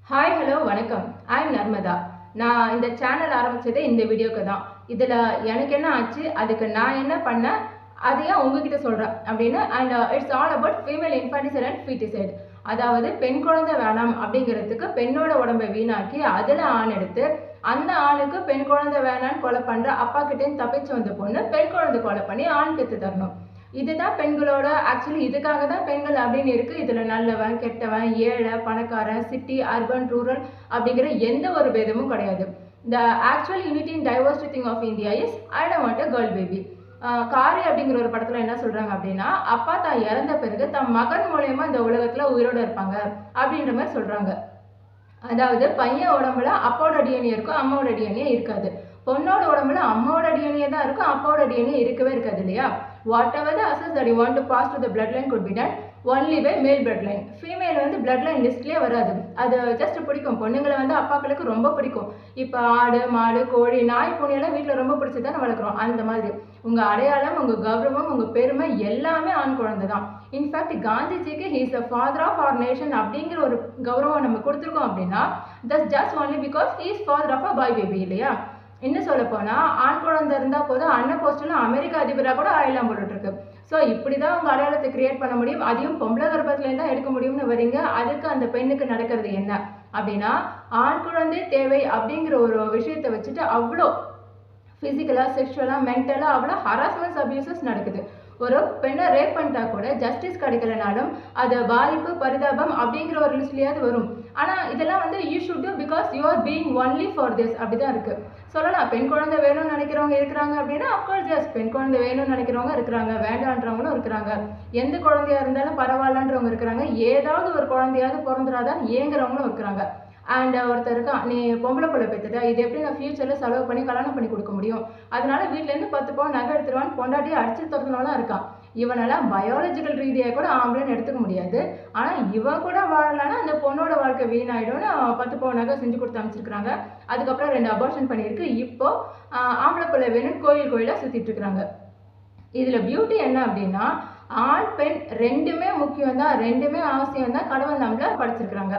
Hi hello வணக்கம். I'm Narmada. நான் இந்த சேனல் ஆரம்பிச்சதே இந்த வீடியோக்கு தான். இதில் எனக்கு என்ன ஆச்சு, அதுக்கு நான் என்ன பண்ணேன், அதையும் உங்ககிட்ட சொல்கிறேன் அப்படின்னு. And it's all about female infanticide and foeticide. அதாவது பெண் குழந்தை வேணாம் அப்படிங்கிறதுக்கு பெண்ணோட உடம்பை வீணாக்கி அதில் ஆண் எடுத்து அந்த ஆணுக்கு பெண் குழந்தை வேணான்னு கொலை பண்ணுற அப்பா கிட்டேருந்து தப்பிச்சு வந்த பொண்ணு பெண் குழந்தை கொலை பண்ணி ஆண் பெற்று தரணும். இதுதான் பெண்களோட ஆக்சுவலி இதுக்காக தான் பெண்கள் அப்படின்னு இருக்கு. இதுல நல்லவன் கெட்டவன் ஏழை பணக்காரன் சிட்டி அர்பன் ரூரல் அப்படிங்கிற எந்த ஒரு பேதமும் கிடையாது. The actual unity in diversity thing of India is I don't want a girl baby. காரி அப்படிங்கிற ஒரு படத்துல என்ன சொல்றாங்க அப்படின்னா, அப்பா தான் இறந்த பிறகு தம் மகன் மூலயமா இந்த உலகத்துல உயிரோட இருப்பாங்க அப்படின்ற மாதிரி சொல்றாங்க. அதாவது பையன் உடம்புல அப்பாவோட டிஎன்ஏ இருக்கும், அம்மாவோட டிஎன்ஏ இருக்காது. பொண்ணோட உடம்புல அம்மாவோட டிஎன்ஏ தான் இருக்கும், அப்பாவோட டிஎன்ஏ இருக்கவே இருக்காது இல்லையா? வாட் எவர் த அசஸ் that you want to pass to the blood line could be done only by male blood line. Female வந்து பிளட் லைன் லிஸ்ட்லேயே வராது. அது ஜஸ்ட் பிடிக்கும். பொண்ணுங்களை வந்து அப்பாக்களுக்கு ரொம்ப பிடிக்கும். இப்போ ஆடு மாடு கோழி நாய் பூனையெல்லாம் வீட்டில் ரொம்ப பிடிச்சி தானே வளர்க்குறோம். அந்த மாதிரி உங்கள் அடையாளம் உங்கள் கௌரவம் உங்கள் பெருமை எல்லாமே ஆண் குழந்தை தான். இன்ஃபேக்ட் காந்திஜிக்கு he's the father of our nation அப்படிங்கிற ஒரு கௌரவம் நம்ம கொடுத்துருக்கோம் அப்படின்னா that's just only because he's father of a boy baby இல்லையா? இன்னும் சொல்ல போனால் ஆண் குழந்தை இருந்தால் போதும் அன்ன போஸ்டில் அமெரிக்க அதிபராக கூட ஆயிலாம் போட்டுருக்கு. ஸோ இப்படி தான் உங்கள் அடையாளத்தை கிரியேட் பண்ண முடியும். அதையும் பொம்பளை கர்ப்பத்துலேருந்து தான் எடுக்க முடியும்னு வரீங்க. அதுக்கு அந்த பெண்ணுக்கு நடக்கிறது என்ன அப்படின்னா, ஆண் குழந்தை தேவை அப்படிங்கிற ஒரு விஷயத்தை வச்சுட்டு அவ்வளோ ஃபிசிக்கலாக செக்ஷுவலாக மென்டலாக அவ்வளோ ஹராஸ்மெண்ட்ஸ் அபியூசஸ் நடக்குது. ஒரு பெண்ணை ரேப் பண்ணிட்டா கூட ஜஸ்டிஸ் கிடைக்கலனாலும் அது பாதிப்பு பரிதாபம் அப்படிங்கிற ஒரு லிஸ்ட்லேயாவது வரும். ஆனால் இதெல்லாம் வந்து you should do because you are being only for this அப்படி தான் இருக்குது. சொல்லலாம் பெண் குழந்தை வேணும்னு நினைக்கிறவங்க இருக்கிறாங்க அப்படின்னா அஃப்கோர்ஸ் எஸ் பெண் குழந்தை வேணும்னு நினைக்கிறவங்க இருக்கிறாங்க, வேண்டான்றவங்களும் இருக்கிறாங்க. எந்த குழந்தையா இருந்தாலும் பரவாயில்லன்றவங்க இருக்கிறாங்க, ஏதாவது ஒரு குழந்தையாவது பிறந்துடாதான் ஏங்குறவங்களும் இருக்கிறாங்க. அண்ட் ஒருத்தர் இருக்கான், நீ பொம்பளை பிள்ளை பெற்றுட்டா இது எப்படி நான் ஃபியூச்சரில் செலவு பண்ணி கல்யாணம் பண்ணி கொடுக்க முடியும், அதனால வீட்டிலேருந்து 10 பவுன் நகை எடுத்துருவான்னு பொண்டாட்டியை அடிச்சு துரத்துனவெல்லாம் இருக்கான். இவனெல்லாம் பயாலஜிக்கல் ரீதியாக கூட ஆம்பளைன்னு எடுத்துக்க முடியாது. ஆனால் இவன் கூட வாழலான்னா அந்த பொண்ணோட வாழ்க்கை வீணாயிடும்னு 10 பவுன் நகை செஞ்சு கொடுத்து அமைச்சிருக்கிறாங்க. அதுக்கப்புறம் 2 அபார்ஷன் பண்ணியிருக்கு. இப்போ ஆம்பளை பிள்ளை வேணும்னு கோயிலாக சுற்றிட்டு இருக்கிறாங்க. இதில் பியூட்டி என்ன அப்படின்னா, ஆண் பெண் ரெண்டுமே முக்கியம் தான், ரெண்டுமே அவசியம் தான். கடவுள் நம்மளை படைச்சிருக்கிறாங்க.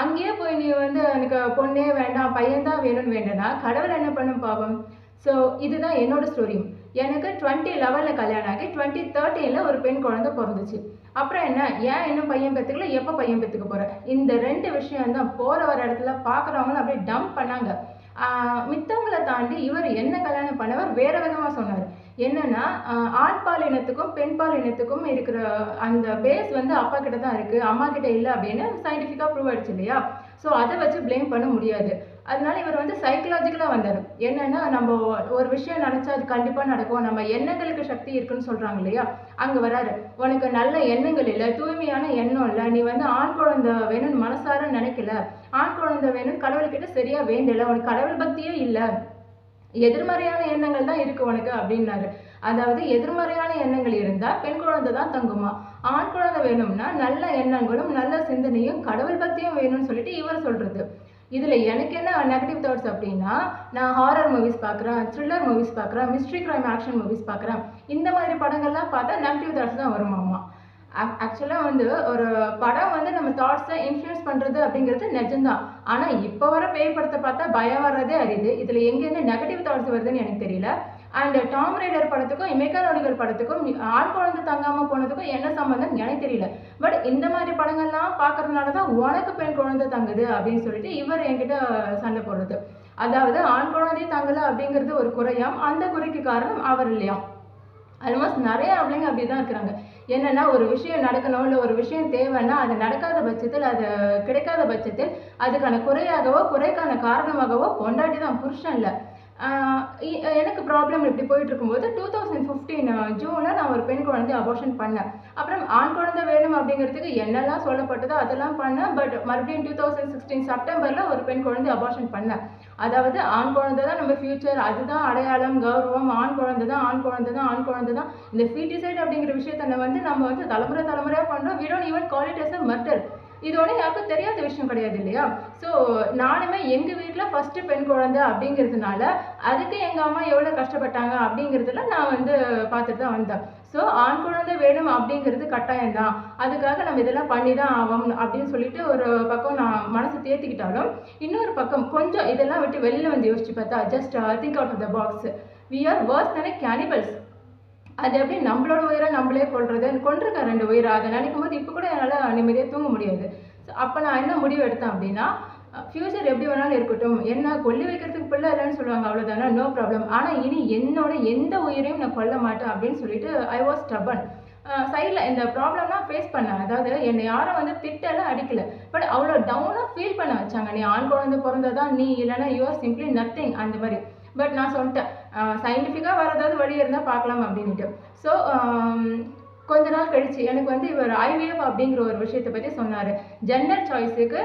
அங்கேயே போய் நீ வந்து எனக்கு பொண்ணே வேண்டாம் பையன் தான் வேணும்னு வேண்டனா கடவுள் என்ன பண்ணும் பாவம்? ஸோ இதுதான் என்னோட ஸ்டோரி. எனக்கு 2011 கல்யாணம் ஆகி 2013 ஒரு பெண் குழந்தை பிறந்துச்சு. அப்புறம் என்ன, ஏன் இன்னும் பையன் பெற்றுக்கல, எப்போ பையன் பெற்றுக்க போகிறேன், இந்த 2 விஷயம் தான் போகிற வர இடத்துல பார்க்குறவங்களும் அப்படியே டம்ப் பண்ணாங்க. மித்தவங்களை தாண்டி இவர் என்ன கல்யாணம் பண்ணவர் வேற விதமாக சொன்னார். என்னன்னா, ஆண் பால் இனத்துக்கும் பெண் பால் இனத்துக்கும் இருக்கிற அந்த பேஸ் வந்து அப்பா கிட்ட தான் இருக்குது, அம்மா கிட்ட இல்லை அப்படின்னு சயின்டிஃபிக்காக ப்ரூவ் ஆயிடுச்சு இல்லையா? ஸோ அதை வச்சு பிளேம் பண்ண முடியாது. அதனால இவர் வந்து சைக்கலாஜிக்கலாக வந்தார். என்னன்னா, நம்ம ஒரு விஷயம் நினச்சா அது கண்டிப்பாக நடக்கும், நம்ம எண்ணங்களுக்கு சக்தி இருக்குன்னு சொல்கிறாங்க இல்லையா? அங்கே வராரு. உனக்கு நல்ல எண்ணங்கள் இல்லை, தூய்மையான எண்ணம் இல்லை, நீ வந்து ஆண் குழந்தை வேணும்னு மனசார நினைக்கல, ஆண் குழந்தை வேணும்னு கடவுள்கிட்ட சரியா வேண்டலை, உனக்கு கடவுள் பக்தியே இல்லை, எதிர்மறையான எண்ணங்கள் தான் இருக்கு உனக்கு அப்படின்னாரு. அதாவது எதிர்மறையான எண்ணங்கள் இருந்தா பெண் குழந்தை தான் தங்குமா, ஆண் குழந்தை வேணும்னா நல்ல எண்ணங்களும் நல்ல சிந்தனையும் கடவுள் பக்தியும் வேணும்னு சொல்லிட்டு இவர் சொல்றது. இதுல எனக்கு என்ன நெகட்டிவ் தாட்ஸ் அப்படின்னா, நான் ஹாரர் மூவிஸ் பார்க்குறேன், த்ரில்லர் மூவிஸ் பார்க்குறேன், மிஸ்ட்ரி கிரைம் ஆக்ஷன் மூவிஸ் பார்க்குறேன். இந்த மாதிரி படங்கள்லாம் பார்த்தா நெகட்டிவ் தாட்ஸ் தான் வருமாமா. ஆக்சுவலாக வந்து ஒரு படம் வந்து நம்ம தாட்ஸை இன்ஃப்ளூயன்ஸ் பண்ணுறது அப்படிங்கிறது நிஜம்தான். ஆனால் இப்போ வர பேய் படத்தை பார்த்தா பயம் வர்றதே அரிது. இதில் எங்கேருந்து நெகட்டிவ் தாட்ஸ் வருதுன்னு எனக்கு தெரியல. அண்ட் டாம் ரைடர் படத்துக்கும் இமைக்கா நொடிகள் படத்துக்கும் ஆண் குழந்தை தங்காமல் போனதுக்கும் என்ன சம்மந்தம் எனக்கு தெரியல. பட் இந்த மாதிரி படங்கள்லாம் பார்க்கறதுனால தான் உனக்கு பெண் குழந்தை தங்குது அப்படின்னு சொல்லிட்டு இவர் என்கிட்ட சண்டை போடுறது. அதாவது ஆண் குழந்தையே தங்கலை அப்படிங்கிறது ஒரு குறையாம், அந்த குறைக்கு காரணம் அவர் இல்லையாம். ஆல்மோஸ்ட் நிறைய ஆம்பளைங்க அப்படி தான் இருக்கிறாங்க. என்னன்னா, ஒரு விஷயம் நடக்கணும் இல்லை ஒரு விஷயம் தேவைன்னா அது நடக்காத பட்சத்தில், அது கிடைக்காத பட்சத்தில் அதுக்கான குறையாகவோ குறைக்கான காரணமாகவோ பொண்டாட்டி தான், புருஷன் இல்லை. எனக்கு ப்ராப்ளம் இப்படி போயிட்டு இருக்கும்போது 2015 ஜூனில் நான் ஒரு பெண் குழந்தை அபார்ஷன் பண்ணேன். அப்புறம் ஆண் குழந்தை வேணும் அப்படிங்கிறதுக்கு என்னெல்லாம் சொல்லப்பட்டதோ அதெல்லாம் பண்ணேன். பட் மறுபடியும் 2016 செப்டம்பரில் ஒரு பெண் குழந்தை அபார்ஷன் பண்ணேன். அதாவது ஆண் குழந்தை தான் நம்ம ஃபியூச்சர், அதுதான் அடையாளம் கௌரவம், ஆண் குழந்தை தான் ஆண் குழந்தை தான் ஆண் குழந்தை தான். இந்த ஃபீட்டிசைட் அப்படிங்கிற விஷயத்த வந்து நம்ம வந்து தலைமுறையாக பண்ணுறோம். we don't even call it as a murder. இது ஒன்றும் யாருக்கும் தெரியாத விஷயம் கிடையாது இல்லையா? ஸோ நானுமே எங்கள் வீட்டில் ஃபஸ்ட்டு பெண் குழந்தை அப்படிங்கிறதுனால அதுக்கு எங்கள் அம்மா எவ்வளோ கஷ்டப்பட்டாங்க அப்படிங்கிறதுல நான் வந்து பார்த்துட்டு தான் வந்தேன். ஸோ ஆண் குழந்தை வேணும் அப்படிங்கிறது கட்டாயம் தான், அதுக்காக நம்ம இதெல்லாம் பண்ணி தான் ஆகும் அப்படின்னு சொல்லிட்டு ஒரு பக்கம் நான் மனசு தேர்த்திக்கிட்டாலும், இன்னொரு பக்கம் கொஞ்சம் இதெல்லாம் விட்டு வெளியில் வந்து யோசிச்சு பார்த்தா, just think out of the box. We are worse than cannibals. அது எப்படி நம்மளோட உயிரை நம்மளே கொள்றது, கொண்டிருக்கேன் 2 உயிரை. அதை நினைக்கும் போது இப்போ கூட என்னால் நிம்மதியாக தூங்க முடியாது. அப்போ நான் என்ன முடிவு எடுத்தேன் அப்படின்னா, ஃப்யூச்சர் எப்படி வேணாலும் இருக்கட்டும், என்ன கொல்லி வைக்கிறதுக்கு பிள்ளை இல்லைன்னு சொல்லுவாங்க, அவ்வளோதானே, நோ ப்ராப்ளம். ஆனால் இனி என்னோட எந்த உயிரையும் நான் கொல்ல மாட்டேன் அப்படின்னு சொல்லிட்டு ஐ வாஸ் ஸ்டபன். சைடில் இந்த ப்ராப்ளம்லாம் ஃபேஸ் பண்ணேன். அதாவது என்னை யாரும் வந்து திட்டலாம் அடிக்கல, பட் அவ்வளோ டவுனாக ஃபீல் பண்ண வச்சாங்க. நீ ஆண் குழந்தை பிறந்ததான் நீ, இல்லைன்னா யூ ஆர் சிம்பிளி நத்திங் அந்த மாதிரி. பட் நான் சொல்லிட்டேன், சயின்டிஃபிக்காக வர ஏதாவது வழி இருந்தால் பார்க்கலாம் அப்படின்ட்டு. ஸோ கொஞ்ச நாள் கழிச்சு எனக்கு வந்து இவர் ஐவிஎஃப் அப்படிங்கிற ஒரு விஷயத்தை பற்றி சொன்னார். ஜெண்டர் சாய்ஸுக்கு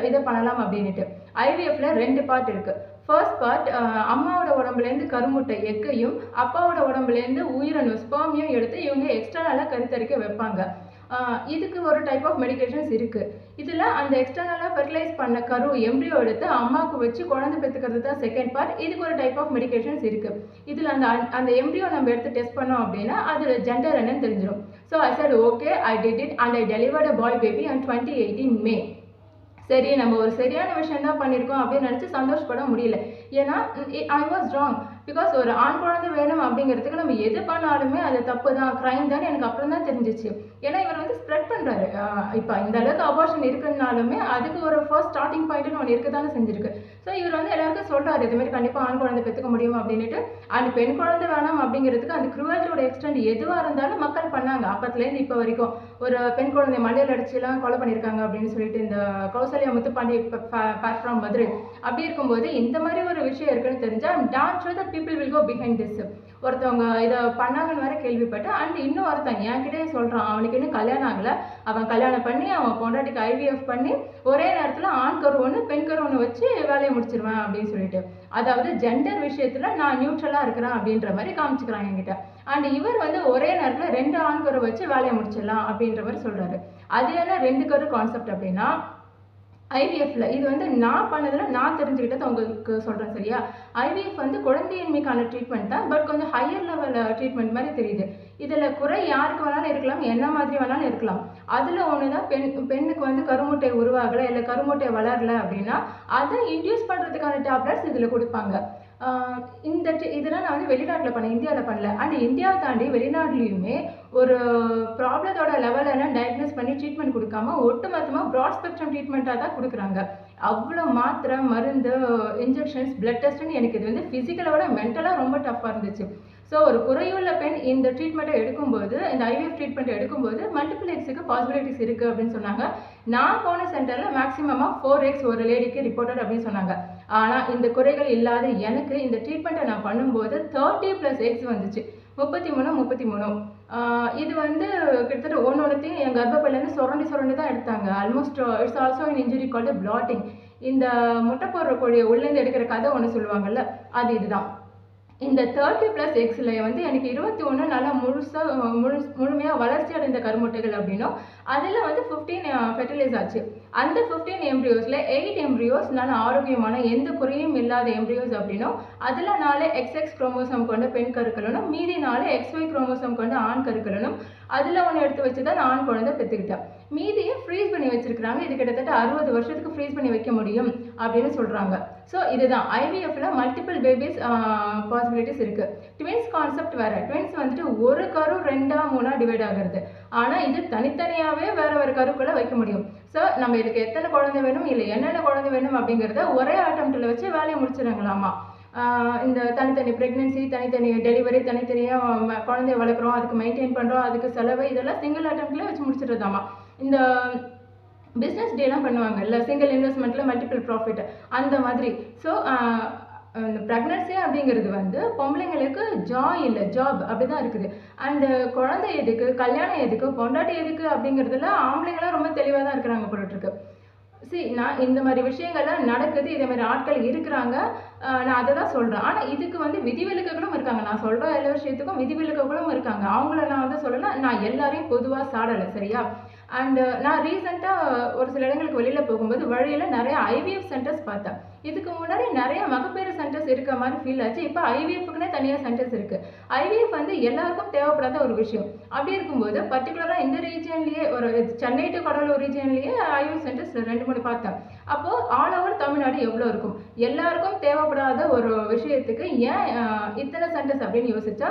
இதை பண்ணலாம் அப்படின்ட்டு. ஐவிஎஃப்ல 2 பார்ட் இருக்கு. ஃபர்ஸ்ட் பார்ட், அம்மாவோட உடம்புலேருந்து கருமுட்டை எக்கையும் அப்பாவோட உடம்புலேருந்து உயிரணு ஸ்பெர்மையும் எடுத்து இவங்க எக்ஸ்டர்னலாக கருத்தரிக்க வைப்பாங்க. இதுக்கு ஒரு டைப் ஆஃப் மெடிகேஷன்ஸ் இருக்குது. இதில் அந்த எக்ஸ்டர்னலாக ஃபெர்டிலைஸ் பண்ண கரு எம்ப்ரியோ எடுத்து அம்மாவுக்கு வச்சு குழந்தை பெற்றுக்கிறது தான் செகண்ட் பார்ட். இதுக்கு ஒரு டைப் ஆஃப் மெடிகேஷன்ஸ் இருக்குது. இதில் அந்த எம்ப்ரியோ நம்ம எடுத்து டெஸ்ட் பண்ணோம் அப்படின்னா அது ஜெண்டர் என்னன்னு தெரிஞ்சிடும். So I said okay, I did it and I delivered a boy baby on 2018 May. சரி, நம்ம ஒரு சரியான விஷயம் தான் பண்ணியிருக்கோம் அப்படின்னு நினச்சி சந்தோஷப்பட முடியல. ஏன்னா ஐ வாஸ் ராங். பிகாஸ் ஒரு ஆண் குழந்தை வேணும் அப்படிங்கிறதுக்கு நம்ம எது பண்ணாலுமே அது தப்பு தான், க்ரைம் தான் எனக்கு அப்புறம் தான் தெரிஞ்சிச்சு. ஏன்னா இவர் வந்து ஸ்ப்ரெட் பண்ணுறாரு. இப்போ இந்த அளவுக்கு அபார்ஷன் இருக்குன்னாலுமே அதுக்கு ஒரு ஃபர்ஸ்ட் ஸ்டார்டிங் பாயிண்ட்னு ஒன்று இருக்க தானே செஞ்சிருக்கு. ஸோ இவர் வந்து எல்லாருக்கும் சொல்கிறாரு, இதுமாதிரி கண்டிப்பாக ஆண் குழந்தை பெற்றுக்க முடியும் அப்படின்ட்டு. அண்ட் பெண் குழந்தை வேணாம் அப்படிங்கிறதுக்கு அந்த க்ரூவல்ட்டியோட எக்ஸ்டெண்ட் எதுவாக இருந்தாலும் மக்கள் பண்ணாங்க. அப்பத்துலேருந்து இப்போ வரைக்கும் ஒரு பெண் குழந்தை மண்டையில் அடிச்சுலாம் கொலை பண்ணியிருக்காங்க அப்படின்னு சொல்லிட்டு இந்த கௌசல்யா முத்துப்பாண்டி ஃப்ரம் மதுரை. அப்படி இருக்கும்போது இந்த மாதிரி ஒரு விஷயம் இருக்குன்னு தெரிஞ்சா dance show that people will go behind this. ஒருத்தவங்க இதை பண்ணாங்கன்னு வேற கேள்விப்பட்டேன். அண்ட் இன்னும் ஒருத்தன் என்கிட்டயே சொல்கிறான், அவனுக்கு இன்னும் கல்யாணம் ஆகலை, அவன் கல்யாணம் பண்ணி அவன் பொண்டாட்டிக்கு ஐவிஎஃப் பண்ணி ஒரே நேரத்தில் ஆண் கரு ஒன்று பெண் கரு ஒன்று வச்சு வேலையை முடிச்சிருவேன் அப்படின்னு சொல்லிட்டு. அதாவது ஜெண்டர் விஷயத்தில் நான் நியூட்ரலாக இருக்கிறேன் அப்படின்ற மாதிரி காமிச்சுக்கிறான் என்கிட்ட. அண்ட் இவர் வந்து ஒரே நேரத்தில் 2 ஆண் கரு வச்சு வேலையை முடிச்சிடலாம் அப்படின்ற மாதிரி சொல்கிறாரு. அது என்ன 2 கரு கான்செப்ட் அப்படின்னா, ஐவிஎஃப்ல இது வந்து நான் பண்ணதில் நான் தெரிஞ்சுக்கிட்டது உங்களுக்கு சொல்கிறேன், சரியா? ஐவிஎஃப் வந்து குழந்தையின்மைக்கான ட்ரீட்மெண்ட் தான், பட் கொஞ்சம் ஹையர் லெவல் ட்ரீட்மெண்ட் மாதிரி தெரியுது. இதில் குறை யாருக்கு வேணாலும் இருக்கலாம், என்ன மாதிரி வேணாலும் இருக்கலாம். அதில் ஒன்று தான் பெண்ணுக்கு வந்து கருமுட்டை உருவாகலை இல்லை கருமுட்டை வளரலை அப்படின்னா அதை இன்டியூஸ் பண்ணுறதுக்கான டேப்லெட்ஸ் இதில் கொடுப்பாங்க. இதெல்லாம் நான் வந்து வெளிநாட்டில் பண்ணேன், இந்தியாவில் பண்ணல. அண்ட் இந்தியாவை தாண்டி வெளிநாட்டுலேயுமே ஒரு ப்ராப்ளத்தோட லெவல் எல்லாம் டயக்னோஸ் பண்ணி ட்ரீட்மெண்ட் கொடுக்காம ஒட்டுமொத்தமாக ப்ராட் ஸ்பெக்ட்ரம் ட்ரீட்மெண்ட்டாக தான் கொடுக்குறாங்க. அவ்வளோ மாத்திரை, மருந்து, இன்ஜெக்ஷன்ஸ், பிளட் டெஸ்ட்டுன்னு எனக்கு இது வந்து ஃபிசிக்கலை விட மென்டலாக ரொம்ப டஃப்பாக இருந்துச்சு. ஸோ ஒரு குறையுள்ள பெண் இந்த ட்ரீட்மெண்ட்டை எடுக்கும்போது, இந்த ஐவிஎஃப் ட்ரீட்மெண்ட் எடுக்கும்போது மல்டிபிள் எக்ஸுக்கு பாசிபிலிட்டிஸ் இருக்குது அப்படின்னு சொன்னாங்க. நான் போன சென்டரில் மேக்ஸிமமாக 4x ஒரு லேடிக்கு ரிப்போர்ட்டட் அப்படின்னு சொன்னாங்க. ஆனால் இந்த குறைகள் இல்லாத எனக்கு இந்த ட்ரீட்மெண்ட்டை நான் பண்ணும்போது 30+ எக்ஸ் வந்துச்சு. 33. இது வந்து கிட்டத்தட்ட ஒன்றையும் என் கர்ப்பப்பையிலேருந்து சுரண்டி தான் எடுத்தாங்க. Almost it's also in injury called blotting. இந்த முட்டை போடுற கோழியை உள்ளேருந்து எடுக்கிற கதை ஒன்று சொல்லுவாங்கல்ல, அது இதுதான். இந்த 30+ எக்ஸில் வந்து எனக்கு 21 நல்லா முழுமையாக வளர்ச்சி அடைந்த கருமுட்டைகள் அப்படின்னும் அதில் வந்து 15 ஃபெர்டிலைஸ் ஆச்சு. அந்த 15 எம்ப்ரியோஸில் 8 எம்ப்ரியோஸ் நல்ல ஆரோக்கியமான எந்த குறையும் இல்லாத எம்ப்ரியோஸ் அப்படின்னும் அதில் 4 XX குரோமோசோம் கொண்ட பெண் கருக்களும் மீதி 4 XY குரோமோசோம் கொண்ட ஆண் கருக்களும் அதில் ஒன்று எடுத்து வச்சு தான் நான் ஆண் குழந்தை பெற்றுக்கிட்டேன். மீதியை ஃப்ரீஸ் பண்ணி வச்சிருக்கிறாங்க. இது கிட்டத்தட்ட 60 வருஷத்துக்கு ஃப்ரீஸ் பண்ணி வைக்க முடியும் அப்படின்னு சொல்கிறாங்க. ஸோ இதுதான் ஐவிஎஃப்ல மல்டிபிள் பேபிஸ் பாசிபிலிட்டிஸ் இருக்குது. ட்வின்ஸ் கான்செப்ட் வேறு. ட்வின்ஸ் வந்துட்டு ஒரு கரு 2 3 டிவைட் ஆகிறது. ஆனால் இது தனித்தனியாகவே வேறு கருக்களை வைக்க முடியும். ஸோ நம்ம இதுக்கு எத்தனை குழந்தை வேணும் இல்லை என்னென்ன குழந்தை வேணும் அப்படிங்கிறத ஒரே அட்டெம்ப்டில் வச்சு வேலையை முடிச்சிடுங்களாமா. இந்த தனித்தனி ப்ரெக்னென்சி, தனித்தனி டெலிவரி, தனித்தனியாக குழந்தைய வளர்க்குறோம், அதுக்கு மெயின்டைன் பண்ணுறோம், அதுக்கு செலவு, இதெல்லாம் சிங்கிள் அட்டெம்ப்டில் வச்சு முடிச்சிடுறதாமா. இந்த பிஸ்னஸ் டேலாம் பண்ணுவாங்கல்ல, சிங்கிள் இன்வெஸ்ட்மெண்ட்டில் மல்டிபிள் ப்ராஃபிட், அந்த மாதிரி. ஸோ இந்த ப்ரெக்னன்சி அப்படிங்கிறது வந்து பொம்பளைங்களுக்கு ஜாய் இல்லை, ஜாப் அப்படி தான் இருக்குது. அண்டு குழந்தை எதுக்கு, கல்யாணம் எதுக்கு, பொண்டாட்டி எதுக்கு அப்படிங்கிறதுல ஆம்பளைங்களாம் ரொம்ப தெளிவாக தான் இருக்கிறாங்க போட்டுருக்கு. நான் இந்த மாதிரி விஷயங்கள்லாம் நடக்குது, இதே மாதிரி ஆட்கள் இருக்கிறாங்க, நான் அதை தான் சொல்கிறேன். ஆனால் இதுக்கு வந்து விதிவிலக்குகளும் இருக்காங்க. நான் சொல்கிற எல்லா விஷயத்துக்கும் விதிவிலக்குகளும் இருக்காங்க. அவங்கள நான் வந்து சொல்லலை, நான் எல்லாரையும் பொதுவாக சாடலை, சரியா? அண்ட் நான் ரீசெண்டாக ஒரு சில இடங்களுக்கு வெளியில் போகும்போது வழியில் நிறைய ஐவிஎஃப் சென்டர்ஸ் பார்த்தேன். இதுக்கு முன்னாடி நிறைய மகப்பேறு சென்டர்ஸ் இருக்க மாதிரி ஃபீல் ஆச்சு. இப்போ ஐவிஎஃப்க்குன்னே தனியாக சென்டர்ஸ் இருக்குது. ஐவிஎஃப் வந்து எல்லாருக்கும் தேவைப்படாத ஒரு விஷயம். அப்படி இருக்கும்போது பர்டிகுலராக இந்த ரீஜன்லேயே ஒரு சென்னை டு கடலூர் ரீஜன்லேயே ஐவிஎஃப் சென்டர்ஸ் 2-3 பார்த்தேன். அப்போது ஆல் ஓவர் தமிழ்நாடு எவ்வளோ இருக்கும்? எல்லாருக்கும் தேவைப்படாத ஒரு விஷயத்துக்கு ஏன் இத்தனை சென்டர்ஸ் அப்படின்னு யோசிச்சா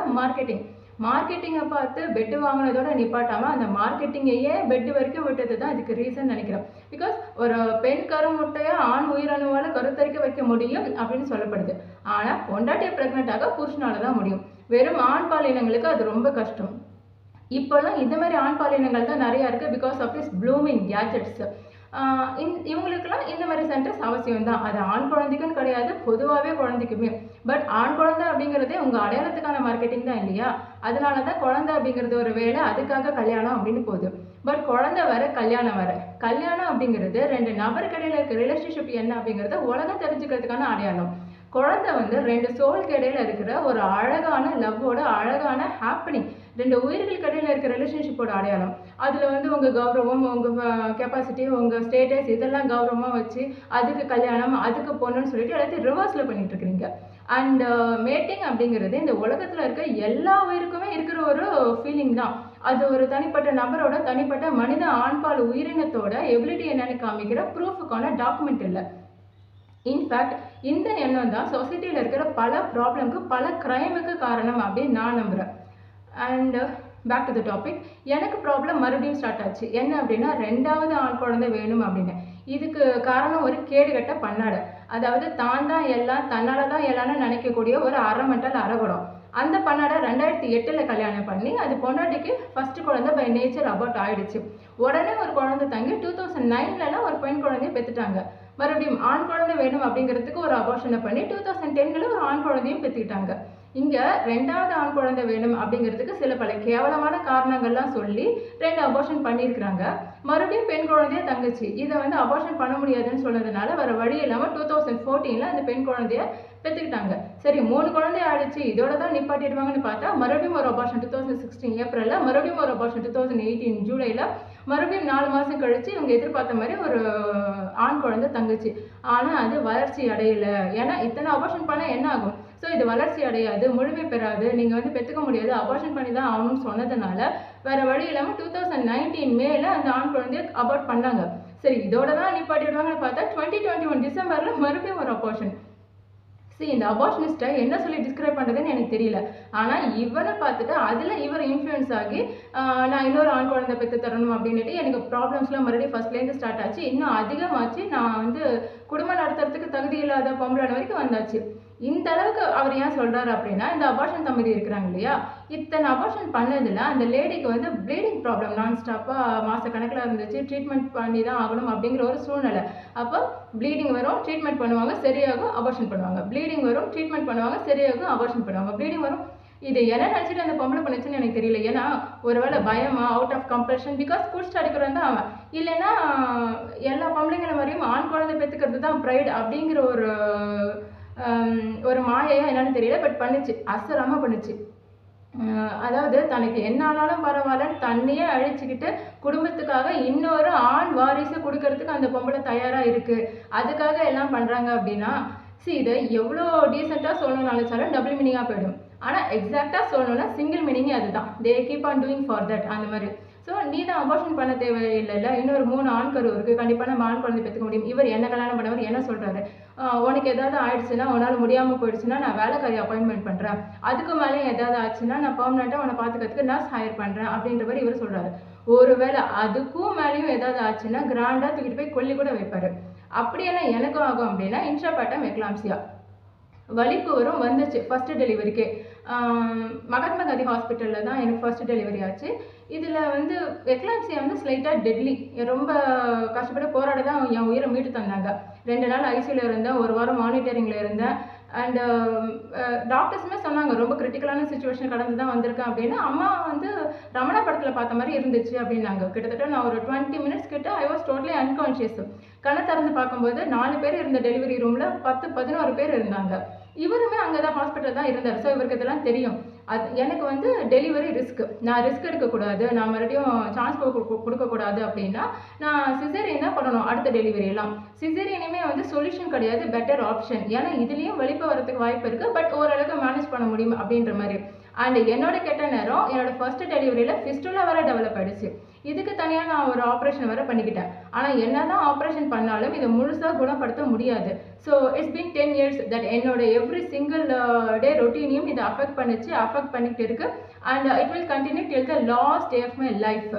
மார்க்கெட்டிங்கை பார்த்து பெட்டு வாங்கினதோட நிப்பாட்டாமல் அந்த மார்க்கெட்டிங்கையே பெட்டு வரைக்கும் விட்டது தான் இதுக்கு ரீசன் நினைக்கிறேன். பிகாஸ் ஒரு பெண் கருமுட்டையை ஆண் உயிரணுவால் கருத்தரிக்க வைக்க முடியும் அப்படின்னு சொல்லப்படுது. ஆனால் பொண்டாட்டியை ப்ரெக்னென்ட்டாக புருஷனால தான் முடியும். வெறும் ஆண் பாலினங்களுக்கு அது ரொம்ப கஷ்டம். இப்போல்லாம் இந்த மாதிரி ஆண் பாலினங்கள் தான் நிறையா இருக்குது because of this blooming gadgets. இவங்களுக்கெல்லாம் இந்த மாதிரி சென்டர்ஸ் அவசியம் தான். அது ஆண் குழந்தைக்குன்னு கிடையாது, பொதுவாகவே குழந்தைக்குமே. பட் ஆண் குழந்தை அப்படிங்கிறதே உங்கள் அடையாளத்துக்கான மார்க்கெட்டிங் தான் இல்லையா? அதனால தான் குழந்தை அப்படிங்கிறது ஒரு வேலை, அதுக்காக கல்யாணம் அப்படின்னு போகுது. பட் குழந்தை வர கல்யாணம் அப்படிங்கிறது 2 நபருக்கு இடையில இருக்க ரிலேஷன்ஷிப் என்ன அப்படிங்கிறத உலகம் தெரிஞ்சுக்கிறதுக்கான அடையாளம். குழந்தை வந்து 2 சோலுக்கு இடையில இருக்கிற ஒரு அழகான லவ்வோட அழகான ஹாப்பனிங், 2 உயிர்களுக்கு இடையில இருக்கிற ரிலேஷன்ஷிப்போட அடையாளம். அதில் வந்து உங்கள் கௌரவம், உங்கள் கெப்பாசிட்டி, உங்கள் ஸ்டேட்டஸ் இதெல்லாம் கௌரவமாக வச்சு அதுக்கு கல்யாணம், அதுக்கு பொண்ணுன்னு சொல்லிட்டு எல்லாத்தையும் ரிவர்ஸில் பண்ணிட்டு இருக்கிறீங்க. அண்ட் மேட்டிங் அப்படிங்கிறது இந்த உலகத்தில் இருக்க எல்லா உயிருக்குமே இருக்கிற ஒரு ஃபீலிங் தான். அது ஒரு தனிப்பட்ட நபரோட தனிப்பட்ட மனித ஆண்பால் உயிரினத்தோட எபிலிட்டி என்னன்னு காமிக்கிற ப்ரூஃபுக்கான டாக்குமெண்ட் இல்லை. இன்ஃபேக்ட் இந்த எண்ணம் தான் சொசைட்டியில் இருக்கிற பல ப்ராப்ளம்க்கு, பல க்ரைமுக்கு காரணம் அப்படின்னு நான் நம்புகிறேன். And back to the topic. எனக்கு ப்ராப்ளம் மறுபடியும் ஸ்டார்ட் ஆச்சு. என்ன அப்படின்னா 2வது ஆண் குழந்தை வேணும் அப்படின்னு. இதுக்கு காரணம் ஒரு கேடுகட்ட பன்னாடை. அதாவது தான் எல்லாம், தன்னால் தான் எல்லாம்னு நினைக்கக்கூடிய ஒரு அறமெண்டல் அறகுடம். அந்த பன்னாடை 2008 கல்யாணம் பண்ணி அது பொண்டாட்டிக்கு ஃபர்ஸ்ட் குழந்தை பை நேச்சர் அபார்ட் ஆயிடுச்சு. உடனே ஒரு குழந்தை தங்கி 2009 ஒரு பெண் குழந்தைய பெற்றுட்டாங்க. மறுபடியும் ஆண் குழந்தை வேணும் அப்படிங்கிறதுக்கு ஒரு அபார்ஷனை பண்ணி 2010 ஒரு ஆண் குழந்தையும் பெற்றுக்கிட்டாங்க. இங்கே 2வது ஆண் குழந்தை வேணும் அப்படிங்கிறதுக்கு சில பல கேவலமான காரணங்கள்லாம் சொல்லி 2 அபார்ஷன் பண்ணியிருக்கிறாங்க. மறுபடியும் பெண் குழந்தைய தங்கச்சி இதை வந்து அபார்ஷன் பண்ண முடியாதுன்னு சொன்னதுனால வர வழி இல்லாமல் 2014 அந்த பெண் குழந்தைய பெற்றுக்கிட்டாங்க. சரி 3 குழந்தை ஆயிடுச்சு, இதோட தான் நிப்பாட்டிடுவாங்கன்னு பார்த்தா மறுபடியும் ஒரு அபார்ஷன் 2016 ஏப்ரலில், மறுபடியும் ஒரு அபார்ஷன் 2018 ஜூலையில், மறுபடியும் 4 மாதம் கழிச்சு இவங்க எதிர்பார்த்த மாதிரி ஒரு ஆண் குழந்தை தங்கச்சி. ஆனால் அது வளர்ச்சி அடையலை. ஏன்னா இத்தனை அபார்ஷன் பண்ணால் என்ன ஆகும்? ஸோ இது வளர்ச்சி அடையாது, முழுமை பெறாது, நீங்கள் வந்து பெற்றுக்க முடியாது, அபார்ஷன் பண்ணி தான் ஆகணும்னு சொன்னதுனால வேறு வழி இல்லாமல் 2019 மேல அந்த ஆண் குழந்தைய அபார்ட் பண்ணாங்க. சரி இதோட தான் நிப்பாட்டிடுவாங்கன்னு பார்த்தா 2021 டிசம்பரில் மறுபடியும் ஒரு அபார்ஷன். இந்த அபார்ஷனிஸ்ட்டை என்ன சொல்லி டிஸ்கிரைப் பண்ணுறதுன்னு எனக்கு தெரியல. ஆனால் இவனை பார்த்துட்டு அதில் இவர் இன்ஃப்ளூயன்ஸ் ஆகி நான் இன்னொரு ஆண் குழந்தை பெற்று தரணும் அப்படின்ட்டு எனக்கு ப்ராப்ளம்ஸ்லாம் மறுபடியும் ஃபர்ஸ்ட்லேருந்து ஸ்டார்ட் ஆச்சு. இன்னும் அதிகமாச்சு. நான் வந்து குடும்பம் நடத்துறதுக்கு தகுதி இல்லாத பொம்பளை வரைக்கும் வந்தாச்சு. இந்த அளவுக்கு அவர் ஏன் சொல்கிறாரு அப்படின்னா, இந்த அபார்ஷன் தம்பதி இருக்கிறாங்க இல்லையா, இத்தனை அபார்ஷன் பண்ணதில் அந்த லேடிக்கு வந்து ப்ளீடிங் ப்ராப்ளம் நான் ஸ்டாப்பாக மாதக்கணக்கில் இருந்துச்சு. ட்ரீட்மெண்ட் பண்ணி தான் ஆகணும் அப்படிங்கிற ஒரு சூழ்நிலை. அப்போ ப்ளீடிங் வரும், ட்ரீட்மெண்ட் பண்ணுவாங்க, சரியாகும், அபார்ஷன் பண்ணுவாங்க. ப்ளீடிங் வரும், ட்ரீட்மெண்ட் பண்ணுவாங்க, சரியாகும், அபார்ஷன் பண்ணுவாங்க. ப்ளீடிங் வரும். இது என்ன நினச்சிட்டு அந்த பொம்பளை பண்ணுச்சுன்னு எனக்கு தெரியல. ஏன்னா ஒருவேளை பயமா, அவுட் ஆஃப் கம்பல்ஷன், பிகாஸ் குடிச்சிட்டு அடிக்கிறது தான் அவன். இல்லைன்னா எல்லா பொம்பளைங்கள மாதிரியும் ஆண் குழந்தை பெற்றுக்கிறது தான் ப்ரைட் அப்படிங்கிற ஒரு மாயையா என்னன்னு தெரியல. பட் பண்ணுச்சு, அசராமல் பண்ணுச்சு. அதாவது தனக்கு என்ன ஆனாலும் பரவாயில்லன்னு தன்னையே அழிச்சுக்கிட்டு குடும்பத்துக்காக இன்னொரு ஆண் வாரிசு கொடுக்கறதுக்கு அந்த பொம்பளை தயாராக இருக்குது. அதுக்காக எல்லாம் பண்ணுறாங்க அப்படின்னா இதை எவ்வளோ டீசெண்டாக சொல்லணும்னு நினச்சாலும் டபுள் மீனிங்காக போயிடும். ஆனால் எக்ஸாக்டாக சொல்லணும்னா சிங்கிள் மீனிங்கே அதுதான். They keep on doing for that அந்த மாதிரி. ஸோ நீ தான் அபார்ஷன் பண்ண தேவையில்லைல்ல, இன்னொரு 3 ஆண் கரு இருக்குது, கண்டிப்பாக நம்ம ஆண் குழந்தை பெற்றுக்க முடியும். இவர் என்ன கல்யாணம் பண்ணவர் என்ன சொல்கிறாரு, உனக்கு எதாவது ஆயிடுச்சுன்னா, உன்னால் முடியாமல் போயிடுச்சுன்னா நான் வேலைக்காரி அப்பாயின்மெண்ட் பண்ணுறேன், அதுக்கு மேலே எதாவது ஆச்சுன்னா நான் பர்மனெண்ட்டாக உன்னை பார்த்துக்கிறதுக்கு நர்ஸ் ஹையர் பண்ணுறேன் அப்படின்ற மாதிரி இவர் சொல்கிறாரு. ஒருவேளை அதுக்கும் மேலேயும் எதாவது ஆச்சுன்னா கிராண்டாக தூக்கிட்டு போய் கொல்லி கூட வைப்பார். அப்படியெல்லாம் எனக்கும் ஆகும் அப்படின்னா இன்ட்ராபாட்டம் எக்லாம்சியா வலிப்பு வரும். வந்துச்சு ஃபர்ஸ்ட் டெலிவரிக்கே. மகாத்மா காந்தி ஹாஸ்பிட்டலில் தான் எனக்கு ஃபர்ஸ்ட் டெலிவரி ஆச்சு. இதில் வந்து எக்லாம்சியா வந்து ஸ்லைட்டாக டெட்லி. ரொம்ப கஷ்டப்பட்டு போராட தான் என் உயிரை மீட்டு தந்தாங்க. 2 நாள் ஐசியூவில் இருந்தேன், 1 வாரம் மானிட்டரிங்கில் இருந்தேன். அண்டு டாக்டர்ஸுமே சொன்னாங்க ரொம்ப கிரிட்டிக்கலான சுச்சுவேஷன் கடந்து தான் வந்திருக்கேன் அப்படின்னு. அம்மா வந்து ரமணா படத்தில் பார்த்த மாதிரி இருந்துச்சு அப்படின்னாங்க. கிட்டத்தட்ட நான் ஒரு 20 மினிட்ஸ் கிட்ட ஐ வாஸ் டோட்டலி அன்கான்ஷியஸ். கண்ணை திறந்து பார்க்கும்போது 4 பேர் இருந்த டெலிவரி ரூமில் 10-11 பேர் இருந்தாங்க. இவருமே அங்கே தான் ஹாஸ்பிட்டல் தான் இருந்தார். ஸோ இவருக்கு இதெல்லாம் தெரியும். அது எனக்கு வந்து டெலிவரி ரிஸ்க், நான் ரிஸ்க் எடுக்கக்கூடாது, நான் மறுபடியும் சான்ஸ் கொடுக்கக்கூடாது அப்படின்னா நான் சிசேரியன் தான் பண்ணணும் அடுத்த டெலிவரி எல்லாம். சிசேரியனுமே வந்து சொல்யூஷன் கிடையாது, பெட்டர் ஆப்ஷன். ஏன்னா இதுலேயும் வெளிப்ப வரதுக்கு வாய்ப்பு இருக்குது, பட் ஓரளவுக்கு மேனேஜ் பண்ண முடியும் அப்படின்ற மாதிரி. அண்ட் என்னோட கெட்ட நேரம் என்னோட ஃபர்ஸ்ட் டெலிவரியில் ஃபிஸ்டுலா வர டெவலப் ஆயிடுச்சு. இதுக்கு தனியாக நான் ஒரு ஆப்ரேஷன் வேற பண்ணிக்கிட்டேன். ஆனால் என்னதான் ஆப்ரேஷன் பண்ணாலும் இதை முழுசாக குணப்படுத்த முடியாது. So it's been 10 years that என்னோட எவ்ரி சிங்கிள் டே ரொட்டீனையும் இதை அஃபெக்ட் பண்ணிக்கிட்டு இருக்கு. And it will continue till the last day of my life.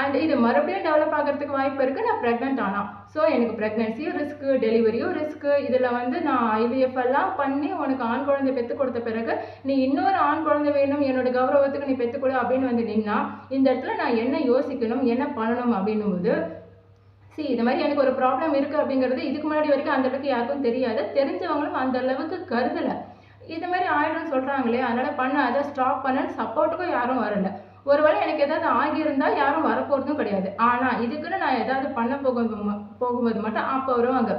And இது மறுபடியும் டெவலப் ஆகிறதுக்கு வாய்ப்பு இருக்குது நான் ப்ரெக்னென்ட் ஆனால். ஸோ எனக்கு ப்ரெக்னன்சியும் ரிஸ்க்கு, டெலிவரியும் ரிஸ்க்கு. இதில் வந்து நான் IVF எல்லாம் பண்ணி உனக்கு ஆண் குழந்தை பெற்று கொடுத்த பிறகு நீ இன்னொரு ஆண் குழந்தை வேணும் என்னோட கௌரவத்துக்கு நீ பெற்றுக்கொடு அப்படின்னு வந்து நின்னா இந்த இடத்துல நான் என்ன யோசிக்கணும், என்ன பண்ணணும் அப்படின்னும் போது இது மாதிரி எனக்கு ஒரு ப்ராப்ளம் இருக்குது அப்படிங்கிறது இதுக்கு முன்னாடி வரைக்கும் அந்த அளவுக்கு யாருக்கும் தெரியாது. தெரிஞ்சவங்களும் அந்த அளவுக்கு கருதலை. இது மாதிரி ஆயிடும்னு சொல்கிறாங்களே, அதனால் பண்ண அதை ஸ்டாப் பண்ணன்னு சப்போர்ட்டுக்கும் யாரும் வரலை. ஒருவேளை எனக்கு ஏதாவது ஆகியிருந்தால் யாரும் வரப்போகிறதும் கிடையாது. ஆனால் இதுக்குன்னு நான் ஏதாவது பண்ண போகும்போது மட்டும் அப்போ வருவாங்க